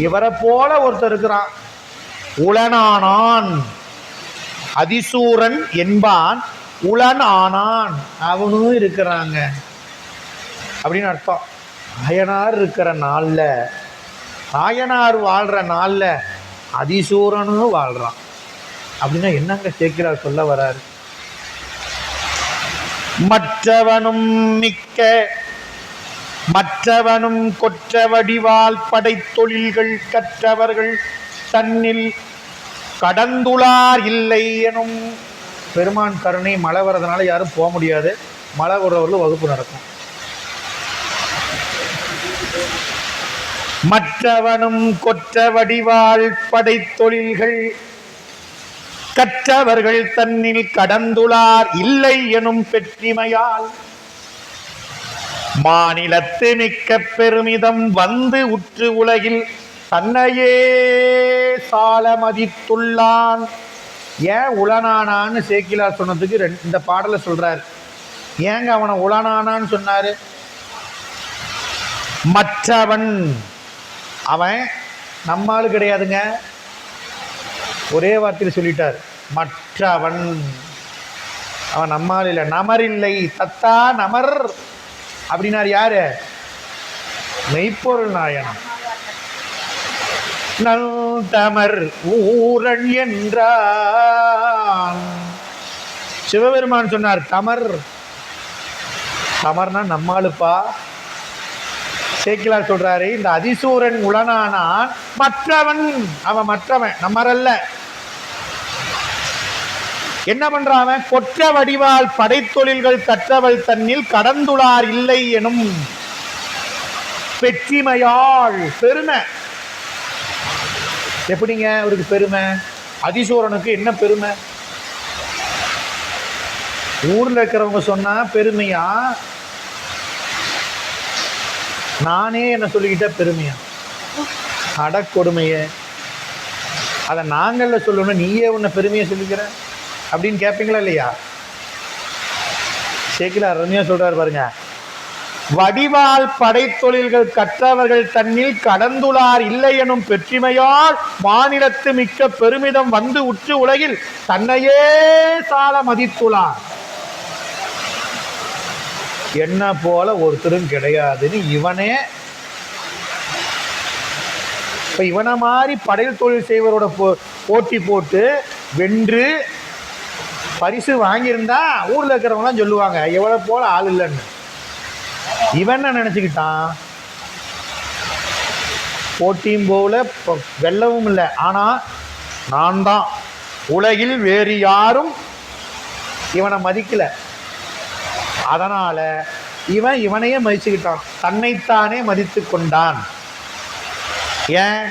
இவரை போல ஒருத்தர் இருக்கிறான், உளனானான். அதிசூரன் என்பான் உளன் ஆனான், அவனும் இருக்கிறாங்க அப்படின்னு அர்த்தம். நாயனார் இருக்கிற நாள்ல, நாயனார் வாழ்ற நாள்ல அதிசூரனும் வாழ்றான் அப்படின்னா என்னங்க சேக்கிரார் சொல்ல வராரு? மற்றவனும் மிக்க மற்றவனும் கொற்ற வடிவால் படைத்தொழில்கள் கற்றவர்கள் தன்னில் கடந்துளார் இல்லை எனும். பெருமான் கருணை, மழை வர்றதுனால யாரும் போக முடியாது, மழை விடுறவர்களும் வகுப்பு நடக்கும். மற்றவனும் கொற்ற வடிவால் படைத்தொழில்கள் கற்றவர்கள் தன்னில் கடந்துளார் இல்லை எனும் பெற்றிமையால் மாநிலத்து மிக்க பெருமிதம் வந்து உற்று உலகில் தன்னையே சால மதித்துள்ளான். ஏன் உளனானான்னு சேக்கிலார் சொன்னதுக்கு இந்த பாடலை சொல்றார். ஏங்க அவனை உளனானான்னு சொன்னாரு? மற்றவன், அவன் நம்மால் கிடையாதுங்க, ஒரே வார்த்தையில் சொல்லிட்டார், மற்றவன். அவன் நம்மால் இல்லை, நமர் இல்லை, தத்தா நமர் அப்படின்னார். யாரு? மெய்ப்பொருள் நாயனம். நல் தமர் ஊரன் என்றான். சிவபெருமான் சொன்னார் தமர். தமர்னா நம்மாளுப்பா. சேக்கிலார் சொல்றாரு, இந்த அதிசூரன் உளனானான் மற்றவன், அவன் மற்றவன், நம்மரல்ல. என்ன பண்றான்? கொற்ற வடிவால் படைத்தொழில்கள் கற்றவள் தன்னில் கடந்துளார் இல்லை எனும் பெற்றிமையாள். பெருமை. எப்படிங்க அவருக்கு பெருமை? அதிசூரனுக்கு என்ன பெருமை? ஊர்ல இருக்கிறவங்க சொன்னா பெருமையா, நானே என்ன சொல்லிக்கிட்ட பெருமையா? அடக்கொடுமைய. அதை நாங்கள்ல சொல்லணும், நீயே உன்னை பெருமையை சொல்லிக்கிற அப்படின்னு கேட்பீங்களா இல்லையா? சேக்கிலார் அருமையா சொல்றாரு பாருங்க, வடிவால் படைத்தொழில்கள் கற்றவர்கள் தன்னில் கடந்துளார் இல்லை எனும் பெற்றிமையால் மாநிலத்து மிக்க பெருமிதம் வந்து உற்று உலகில் தன்னையே சால மதித்துள்ளார். என்ன போல ஒருத்தரும் கிடையாதுன்னு இவனே. இப்ப இவனை மாதிரி படையல் தொழில் செய்வரோட போட்டி போட்டு வென்று பரிசு வாங்கியிருந்தா ஊர்ல இருக்கிறவங்க சொல்லுவாங்க எவ்வளவு போல ஆள் இல்லைன்னு. இவன் என்ன நினைச்சுக்கிட்டான்? போட்டியும் போல வெல்லவும் இல்லை, ஆனா நான் தான், உலகில் வேறு யாரும் இவனை மதிக்கல. அதனால இவன் இவனையே மதிச்சுக்கிட்டான், தன்னைத்தானே மதித்து கொண்டான். ஏன்?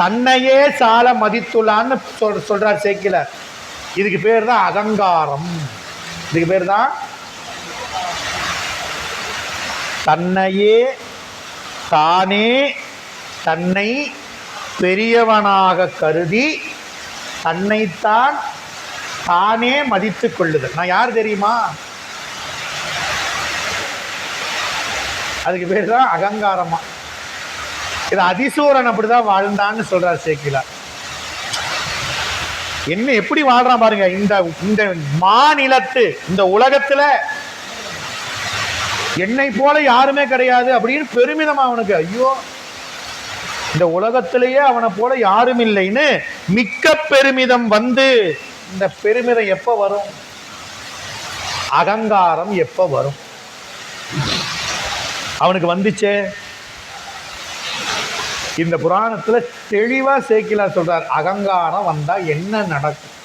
தன்னையே சால மதித்துள்ளான்னு சொல்றார் சேக்கிழார். இதுக்கு பேர் தான் அகங்காரம். இதுக்கு பேர் தான் தன்னையே தானே தன்னை பெரியவனாக கருதி தன்னைத்தான் தானே மதித்துக் கொள்ளுதல். நான் யார் தெரியுமா? அதுக்கு பேர் தான் அகங்காரமா. இது அதிசூரன் அப்படிதான் வாழ்ந்தான்னு சொல்றார் சேக்கிழார். என்ன எப்படி வாழ்றான் பாருங்க. இந்த மாநிலத்து இந்த உலகத்துல என்னை போல யாருமே கிடையாது அப்படின்னு பெருமிதமா அவனுக்கு. ஐயோ, இந்த உலகத்திலேயே அவனை போல யாரும் இல்லைன்னு மிக்க பெருமிதம் வந்து, இந்த பெருமிதம் எப்ப வரும்? அகங்காரம் எப்ப வரும்? அவனுக்கு வந்துச்சே. இந்த புராணத்துல தெளிவா சேக்கிழார் சொல்றார், அகங்காரம் வந்தா என்ன நடக்கும்,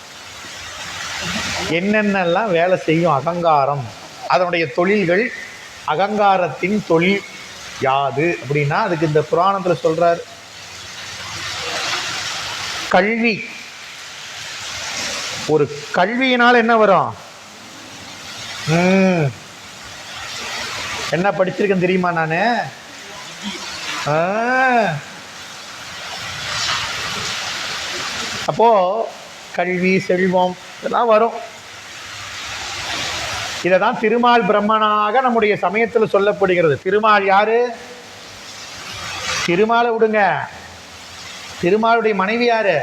என்னென்னலாம் வேலை செய்யும் அகங்காரம், அதனுடைய தொழில்கள், அகங்காரத்தின் தொழில் யாது அப்படின்னா அதுக்கு இந்த புராணத்துல சொல்றார். கல்வி, ஒரு கல்வியினால் என்ன வரும்? என்ன படிச்சிருக்கேன் தெரியுமா நானு? அப்போ கல்வி, செல்வம் இதெல்லாம் வரும். இதைதான் திருமால் பிரம்மனாக நம்முடைய சமயத்தில் சொல்லப்படுகிறது. திருமால் யாரு? திருமாலை விடுங்க, திருமாலுடைய மனைவி யாரு?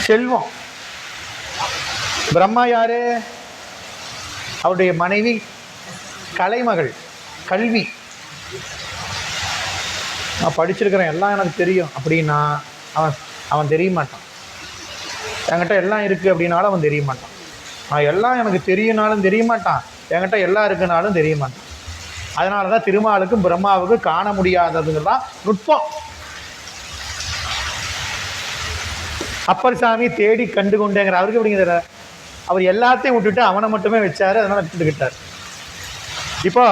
செல்வம். பிரம்மா யாரு? அவருடைய மனைவி கலைமகள், கல்வி. நான் படிச்சிருக்கிறேன், எல்லாம் எனக்கு தெரியும் அப்படின்னா அவன் தெரிய மாட்டான். என்கிட்ட எல்லாம் இருக்குது அப்படின்னாலும் அவன் தெரிய மாட்டான். நான் எல்லாம் எனக்கு தெரியுனாலும் தெரிய மாட்டான், என்கிட்ட எல்லாம் இருக்குனாலும் தெரிய மாட்டான். அதனால தான் திருமாலுக்கும் பிரம்மாவுக்கும் காண முடியாததுங்கதான் நுட்பம். அப்பர் சாமி தேடி கண்டு கொண்டேங்கிற அவருக்கு எப்படிங்கிற, அவர் எல்லாத்தையும் விட்டுட்டு அவனை மட்டுமே வச்சாரு, அதனால விட்டுக்கிட்டார். இப்போ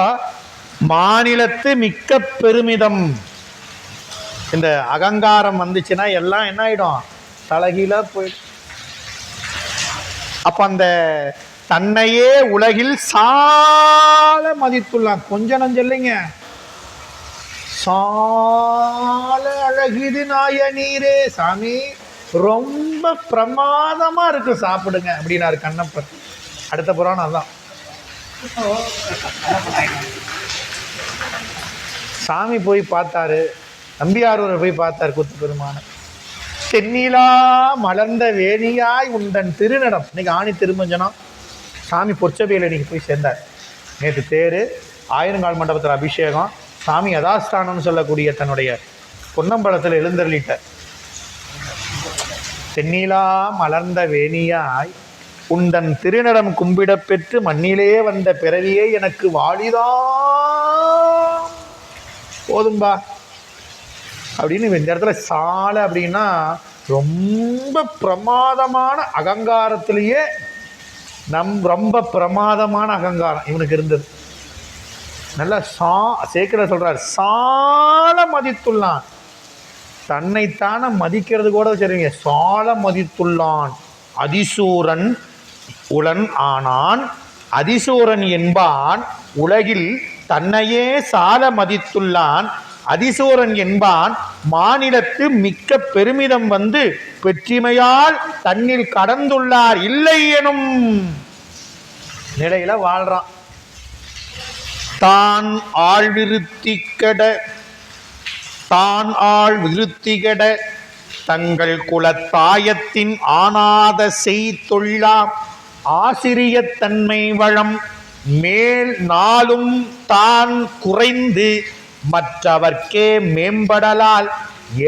மாநிலத்து மிக்க பெருமிதம், இந்த அகங்காரம் வந்துச்சுன்னா எல்லாம் என்ன ஆயிடும்? தலகீழா போயிடும். அப்ப அந்த தன்னையே உலகில் சால மதித்துள்ளான். கொஞ்சம் நஞ்சம் இல்லைங்க, சால அழகிது நாய நீரே சாமி, ரொம்ப பிரமாதமா இருக்கு, சாப்பிடுங்க அப்படின்னாரு கண்ணப்பர். அடுத்த புராணம் அதான். சாமி போய் பார்த்தாரு, நம்பியாரூரை போய் பார்த்தார் கூத்து பெருமான. தென்னிலா மலர்ந்த வேணியாய் உண்டன் திருநடம். இன்னைக்கு ஆணி திருமஞ்சனம். சாமி பொற்சபையில் இன்னைக்கு போய் சேர்ந்தார். நேற்று தேர், ஆயிரங்கால் மண்டபத்தில் அபிஷேகம். சாமி யதாஸ்தானம்னு சொல்லக்கூடிய தன்னுடைய பொன்னம்பலத்தில் எழுந்தருளிட்டார். தென்னிலா மலர்ந்த வேணியாய் உண்டன் திருநடம் கும்பிட பெற்று மண்ணிலே வந்த பிறவியே எனக்கு வாழிதான் போதும்பா அப்படின்னு. இந்த இடத்துல சால அப்படின்னா ரொம்ப பிரமாதமான அகங்காரத்திலேயே ரொம்ப பிரமாதமான அகங்காரம் இவனுக்கு இருந்தது. நல்லா சேக்கிழார் சொல்றார், சால மதித்துள்ளான். தன்னைத்தான மதிக்கிறது கூட சரிங்க. சால மதித்துள்ளான். அதிசூரன் உளன் ஆனான். அதிசூரன் என்பான் உலகில் தன்னையே சால மதித்துள்ளான். அதிசூரன் என்பான் மாநிலத்து மிக்க பெருமிதம் வந்து பெற்றிமையால் தன்னில் கடந்துள்ளார் இல்லை எனும் நிலையில வாழ்றான். தான் ஆள் விருத்திகட தங்கள் குலத்தாயத்தின் ஆனாத செய்தொள்ளாம் ஆசிரியத்தன்மை வளம் மேல் நாளும் தான் குறைந்து மற்றவர்க்கே மேம்படலால்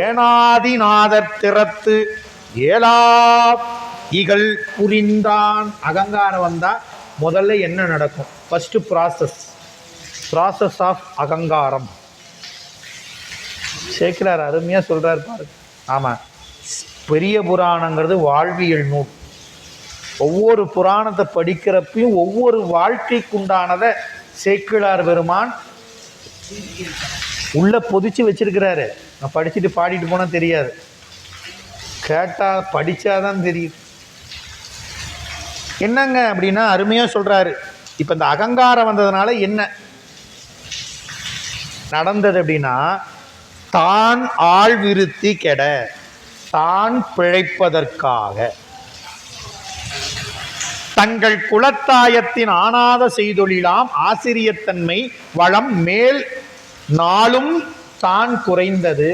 ஏனாதிநாதர் திறத்து ஏலா இகழ் புரிந்தான். அகங்காரம் வந்தா முதல்ல என்ன நடக்கும்? ஃபர்ஸ்ட் ப்ராசஸ் ஆஃப் அகங்காரம். சேக்கிழார் அருமையா சொல்றாரு பாருங்க. ஆமா, பெரிய புராணங்கிறது வாழ்வியல் நூல். ஒவ்வொரு புராணத்தை படிக்கிறப்பையும் ஒவ்வொரு வாழ்க்கைக்குண்டானதை சேக்கிழார் பெருமான் உள்ள பொதிச்சு வச்சிருக்கிறாரு. நான் படிச்சுட்டு பாடிட்டு போனா தெரியாது, கேட்டா படிச்சாதான் தெரியும். என்னங்க அப்படின்னா அருமையா சொல்றாரு. இப்ப இந்த அகங்காரம் வந்ததுனால என்ன நடந்தது அப்படின்னா, தான் ஆள் விருத்தி கெட, தான் பிழைப்பதற்காக தங்கள் குலத்தாயத்தின் ஆனாத செய்தொழிலாம் ஆசிரியத்தன்மை வளம் மேல் நாளும் தான் குறைந்தது.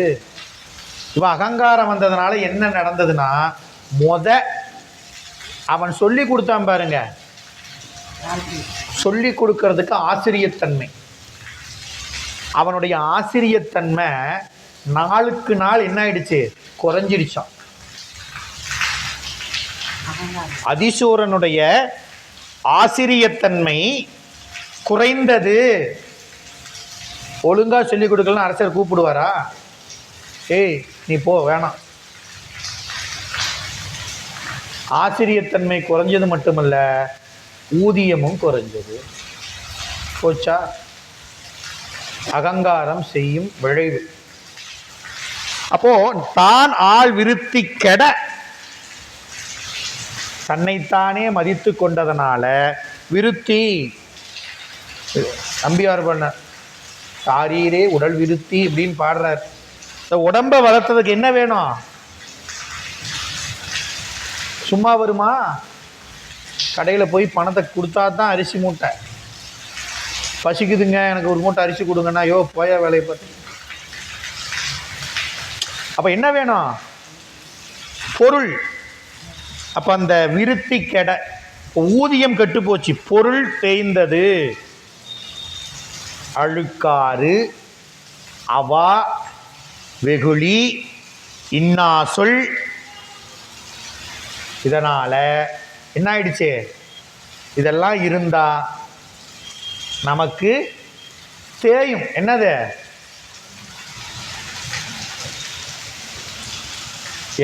இவ அகங்காரம் வந்ததுனால என்ன நடந்ததுன்னா, அவன் சொல்லி கொடுத்தான் பாருங்க, சொல்லி கொடுக்கறதுக்கு ஆசிரியத்தன்மை, அவனுடைய ஆசிரியத்தன்மை நாளுக்கு நாள் என்ன ஆயிடுச்சு, குறைஞ்சிடுச்சான். அதிசூரனுடைய ஆசிரியத்தன்மை குறைந்தது. ஒழுங்கா சொல்லிக் கொடுக்கலாம் அரசர் கூப்பிடுவாரா? ஏய் நீ போ வேணாம். ஆசிரியத்தன்மை குறைஞ்சது மட்டுமல்ல, ஊதியமும் குறைஞ்சது. போச்சா? அகங்காரம் செய்யும் விளைவு. அப்போ தான் ஆள் விருத்தி கெட, தன்னைத்தானே மதித்து கொண்டதனால விருத்தி. நம்பியார் பண்ண சாரீரே உடல் விருத்தி அப்படின்னு பாடுறார். இந்த உடம்பை வளர்த்ததுக்கு என்ன வேணும்? சும்மா வருமா? கடையில் போய் பணத்தை கொடுத்தா தான் அரிசி மூட்டை. பசிக்குதுங்க எனக்கு ஒரு மூட்டை அரிசி கொடுங்கன்னா, யோ போயா வேலையை பார்த்து. அப்போ என்ன வேணும்? பொருள். அப்போ அந்த விருத்தி கெட, ஊதியம் கெட்டு போச்சு, பொருள் தேய்ந்தது. அழுக்காறு அவா வெகுளி இன்னாசொல், இதனால என்ன ஆயிடுச்சு? இதெல்லாம் இருந்தா நமக்கு தேயும். என்னது?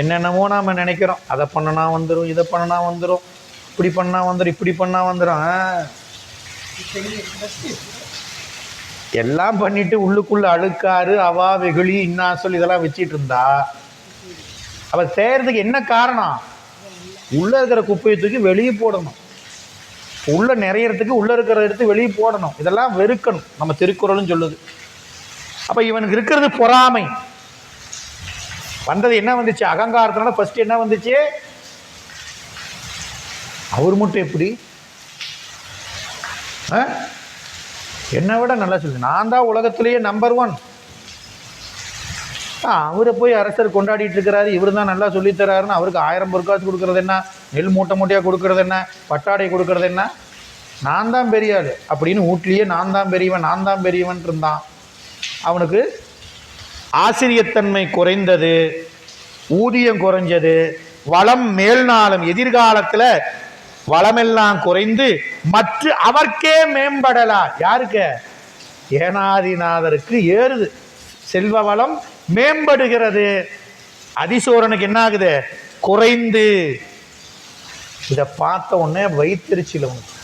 என்னென்னமோ நாம நினைக்கிறோம், அதை பண்ணனா வந்துடும், இதை பண்ணனா வந்துடும், இப்படி பண்ணா வந்துடும், இப்படி பண்ணா வந்துடும். எல்லாம் பண்ணிட்டு உள்ளுக்குள்ள அழுக்காறு அவா வெகுளி இன்னாசொல் இதெல்லாம் வச்சிட்டு இருந்தா அவ செய்யறதுக்கு என்ன காரணம்? உள்ள இருக்கிற குப்பையை தூக்கி வெளியே போடணும். உள்ள நிறையறதுக்கு உள்ள இருக்கிற எடுத்து வெளியே போடணும். இதெல்லாம் வெறுக்கணும். நம்ம திருக்குறளும் சொல்லுது. அப்ப இவனுக்கு இருக்கிறது பொறாமை. வந்தது என்ன வந்துச்சு? அகங்காரத்தினால ஃபர்ஸ்ட் என்ன வந்துச்சு? அவர் மட்டும் எப்படி என்னை விட நல்லா சொல்லுங்க, நான் தான் உலகத்திலேயே நம்பர் 1. அவரை போய் அரசர் கொண்டாடிட்டு இருக்கிறாரு, இவரு தான் நல்லா சொல்லித்தராருன்னு அவருக்கு 1000 பொற்காசு கொடுக்கறது என்ன, நெல் மூட்டை மூட்டையாக கொடுக்கறது என்ன, பட்டாடை கொடுக்கறது என்ன, நான் தான் பெரிய ஆள் அப்படின்னு வீட்லேயே நான் தான் பெரியவன் நான் தான் பெரியவன் இருந்தான். அவனுக்கு ஆசிரியத்தன்மை குறைந்தது, ஊதியம் குறைஞ்சது, வளம் மேல்நாளும் எதிர்காலத்தில் வளமெல்லாம் குறைந்து மற்ற அவர்க்கே மேம்படலா. யாருக்கு? ஏனாதிநாதருக்கு ஏறுது, செல்வ வளம் மேம்படுகிறது. அதிசூரனுக்கு என்ன ஆகுது? குறைந்து. இதை பார்த்த உடனே வைத்திருச்சில உனக்கு.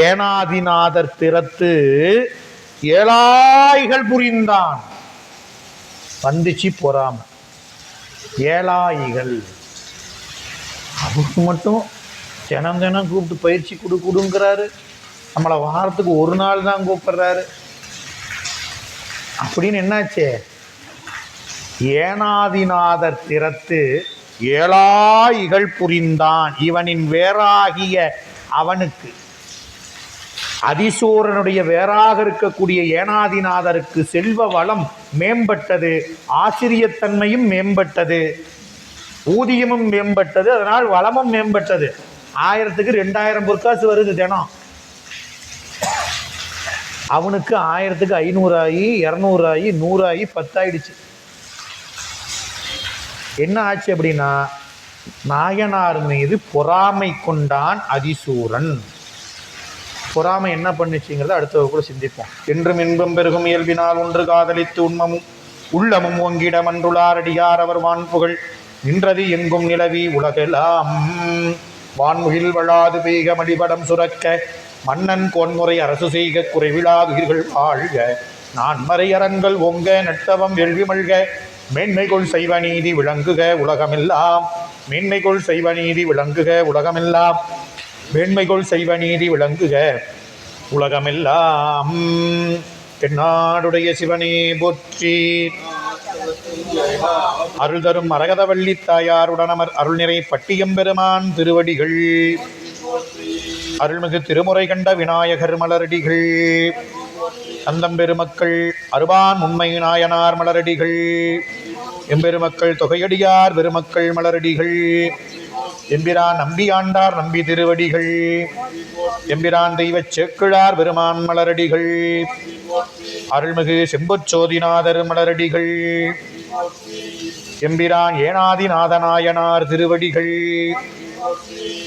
ஏனாதிநாதர் திறத்து ஏழாய்கள் புரிந்தான். வந்துச்சு பொறாம. ஏழாய்கள் அவருக்கு மட்டும் தினம் தினம் கூப்பிட்டு பயிற்சி கொடுங்கிறாரு, நம்மளை வாரத்துக்கு ஒரு நாள் தான் கூப்பிடுறாரு அப்படின்னு என்னாச்சு? ஏனாதிநாதர் திறத்து ஏழாய்கள் புரிந்தான். இவனின் வேறாகிய அவனுக்கு, அதிசூரனுடைய வேறாக இருக்கக்கூடிய ஏனாதிநாதருக்கு செல்வ வளம் மேம்பட்டது, ஆசிரியத்தன்மையும் மேம்பட்டது, ஊதியமும் மேம்பட்டது, அதனால் வளமும் மேம்பட்டது. 1000க்கு 2000 பொற்காசு வருது தினம். அவனுக்கு 1000க்கு 500 ஆகி 200 ஆகி 100 ஆகி 10 ஆயிடுச்சு. என்ன ஆச்சு அப்படின்னா, நாயனார் மீது பொறாமை கொண்டான் அதிசூரன். பொறாமை என்ன பண்ணுச்சுங்கிறத அடுத்த கூட சிந்திப்போம். என்றும் இன்பம் பெருகும் இயல்பினால் ஒன்று காதலித்து உண்மமும் உள்ளமும் ஒங்கிட மன்றுளாரடியார் அவர் வான்புகழ் நின்றது எங்கும் நிலவி உலகெல்லாம் வான்முகில் வளாது பெய்க மடிபடம் சுரக்க மன்னன் கோன்முறை அரசு செய்க குறைவிலாதுயிர்கள் வாழ்க. நான் மறையரண்கள் ஓங்க நட்டவம் வெல்வி மல்க. மேன்மைகொள் செய்வ நீதி விளங்குக உலகமெல்லாம். மேன்மைகொள் செய்வ நீதி விளங்குக உலகமெல்லாம். மேன்மைகொள் செய்வ நீதி விளங்குக உலகமெல்லாம். தென்னாடுடைய சிவனே போற்றி. அருள் தரும் மரகதவள்ளி தாயாருடனமர் அருள்நிறை பட்டியம்பெருமான் திருவடிகள். அருள்மிகு திருமுறை கண்ட விநாயகர் மலரடிகள். அந்தம்பெருமக்கள் அருபான் உண்மை நாயனார் மலரடிகள். எம்பெருமக்கள் தொகையடியார் பெருமக்கள் மலரடிகள். எம்பிரான் நம்பி ஆண்டார் நம்பி திருவடிகள். எம்பிரான் தெய்வச் சேக்கிழார் பெருமான் மலரடிகள். அருள்மிகு செம்பொற்சோதிநாதர் மலரடிகள். எம்பிரான் ஏனாதிநாதநாயனார் திருவடிகள்.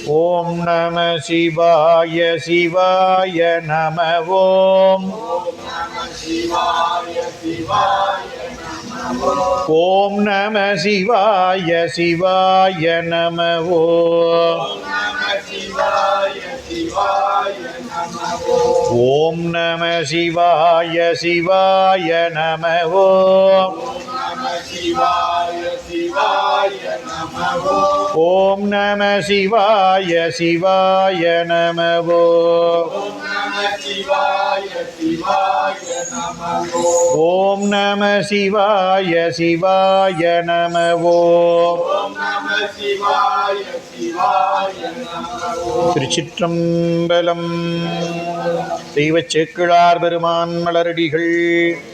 ஓம் நம சிவாய சிவாய நம. ஓம் ஓம் நம சிவாய சிவாய நம. ஓம் நம சிவாய சிவாய நம. ஓம் நம சிவாய சிவாய நம. ஓம் நம சிவாய சிவாய நம. திருச்சிற்றம்பலம். தெய்வச் சேக்கிழார் பெருமான் மலரடிகள்.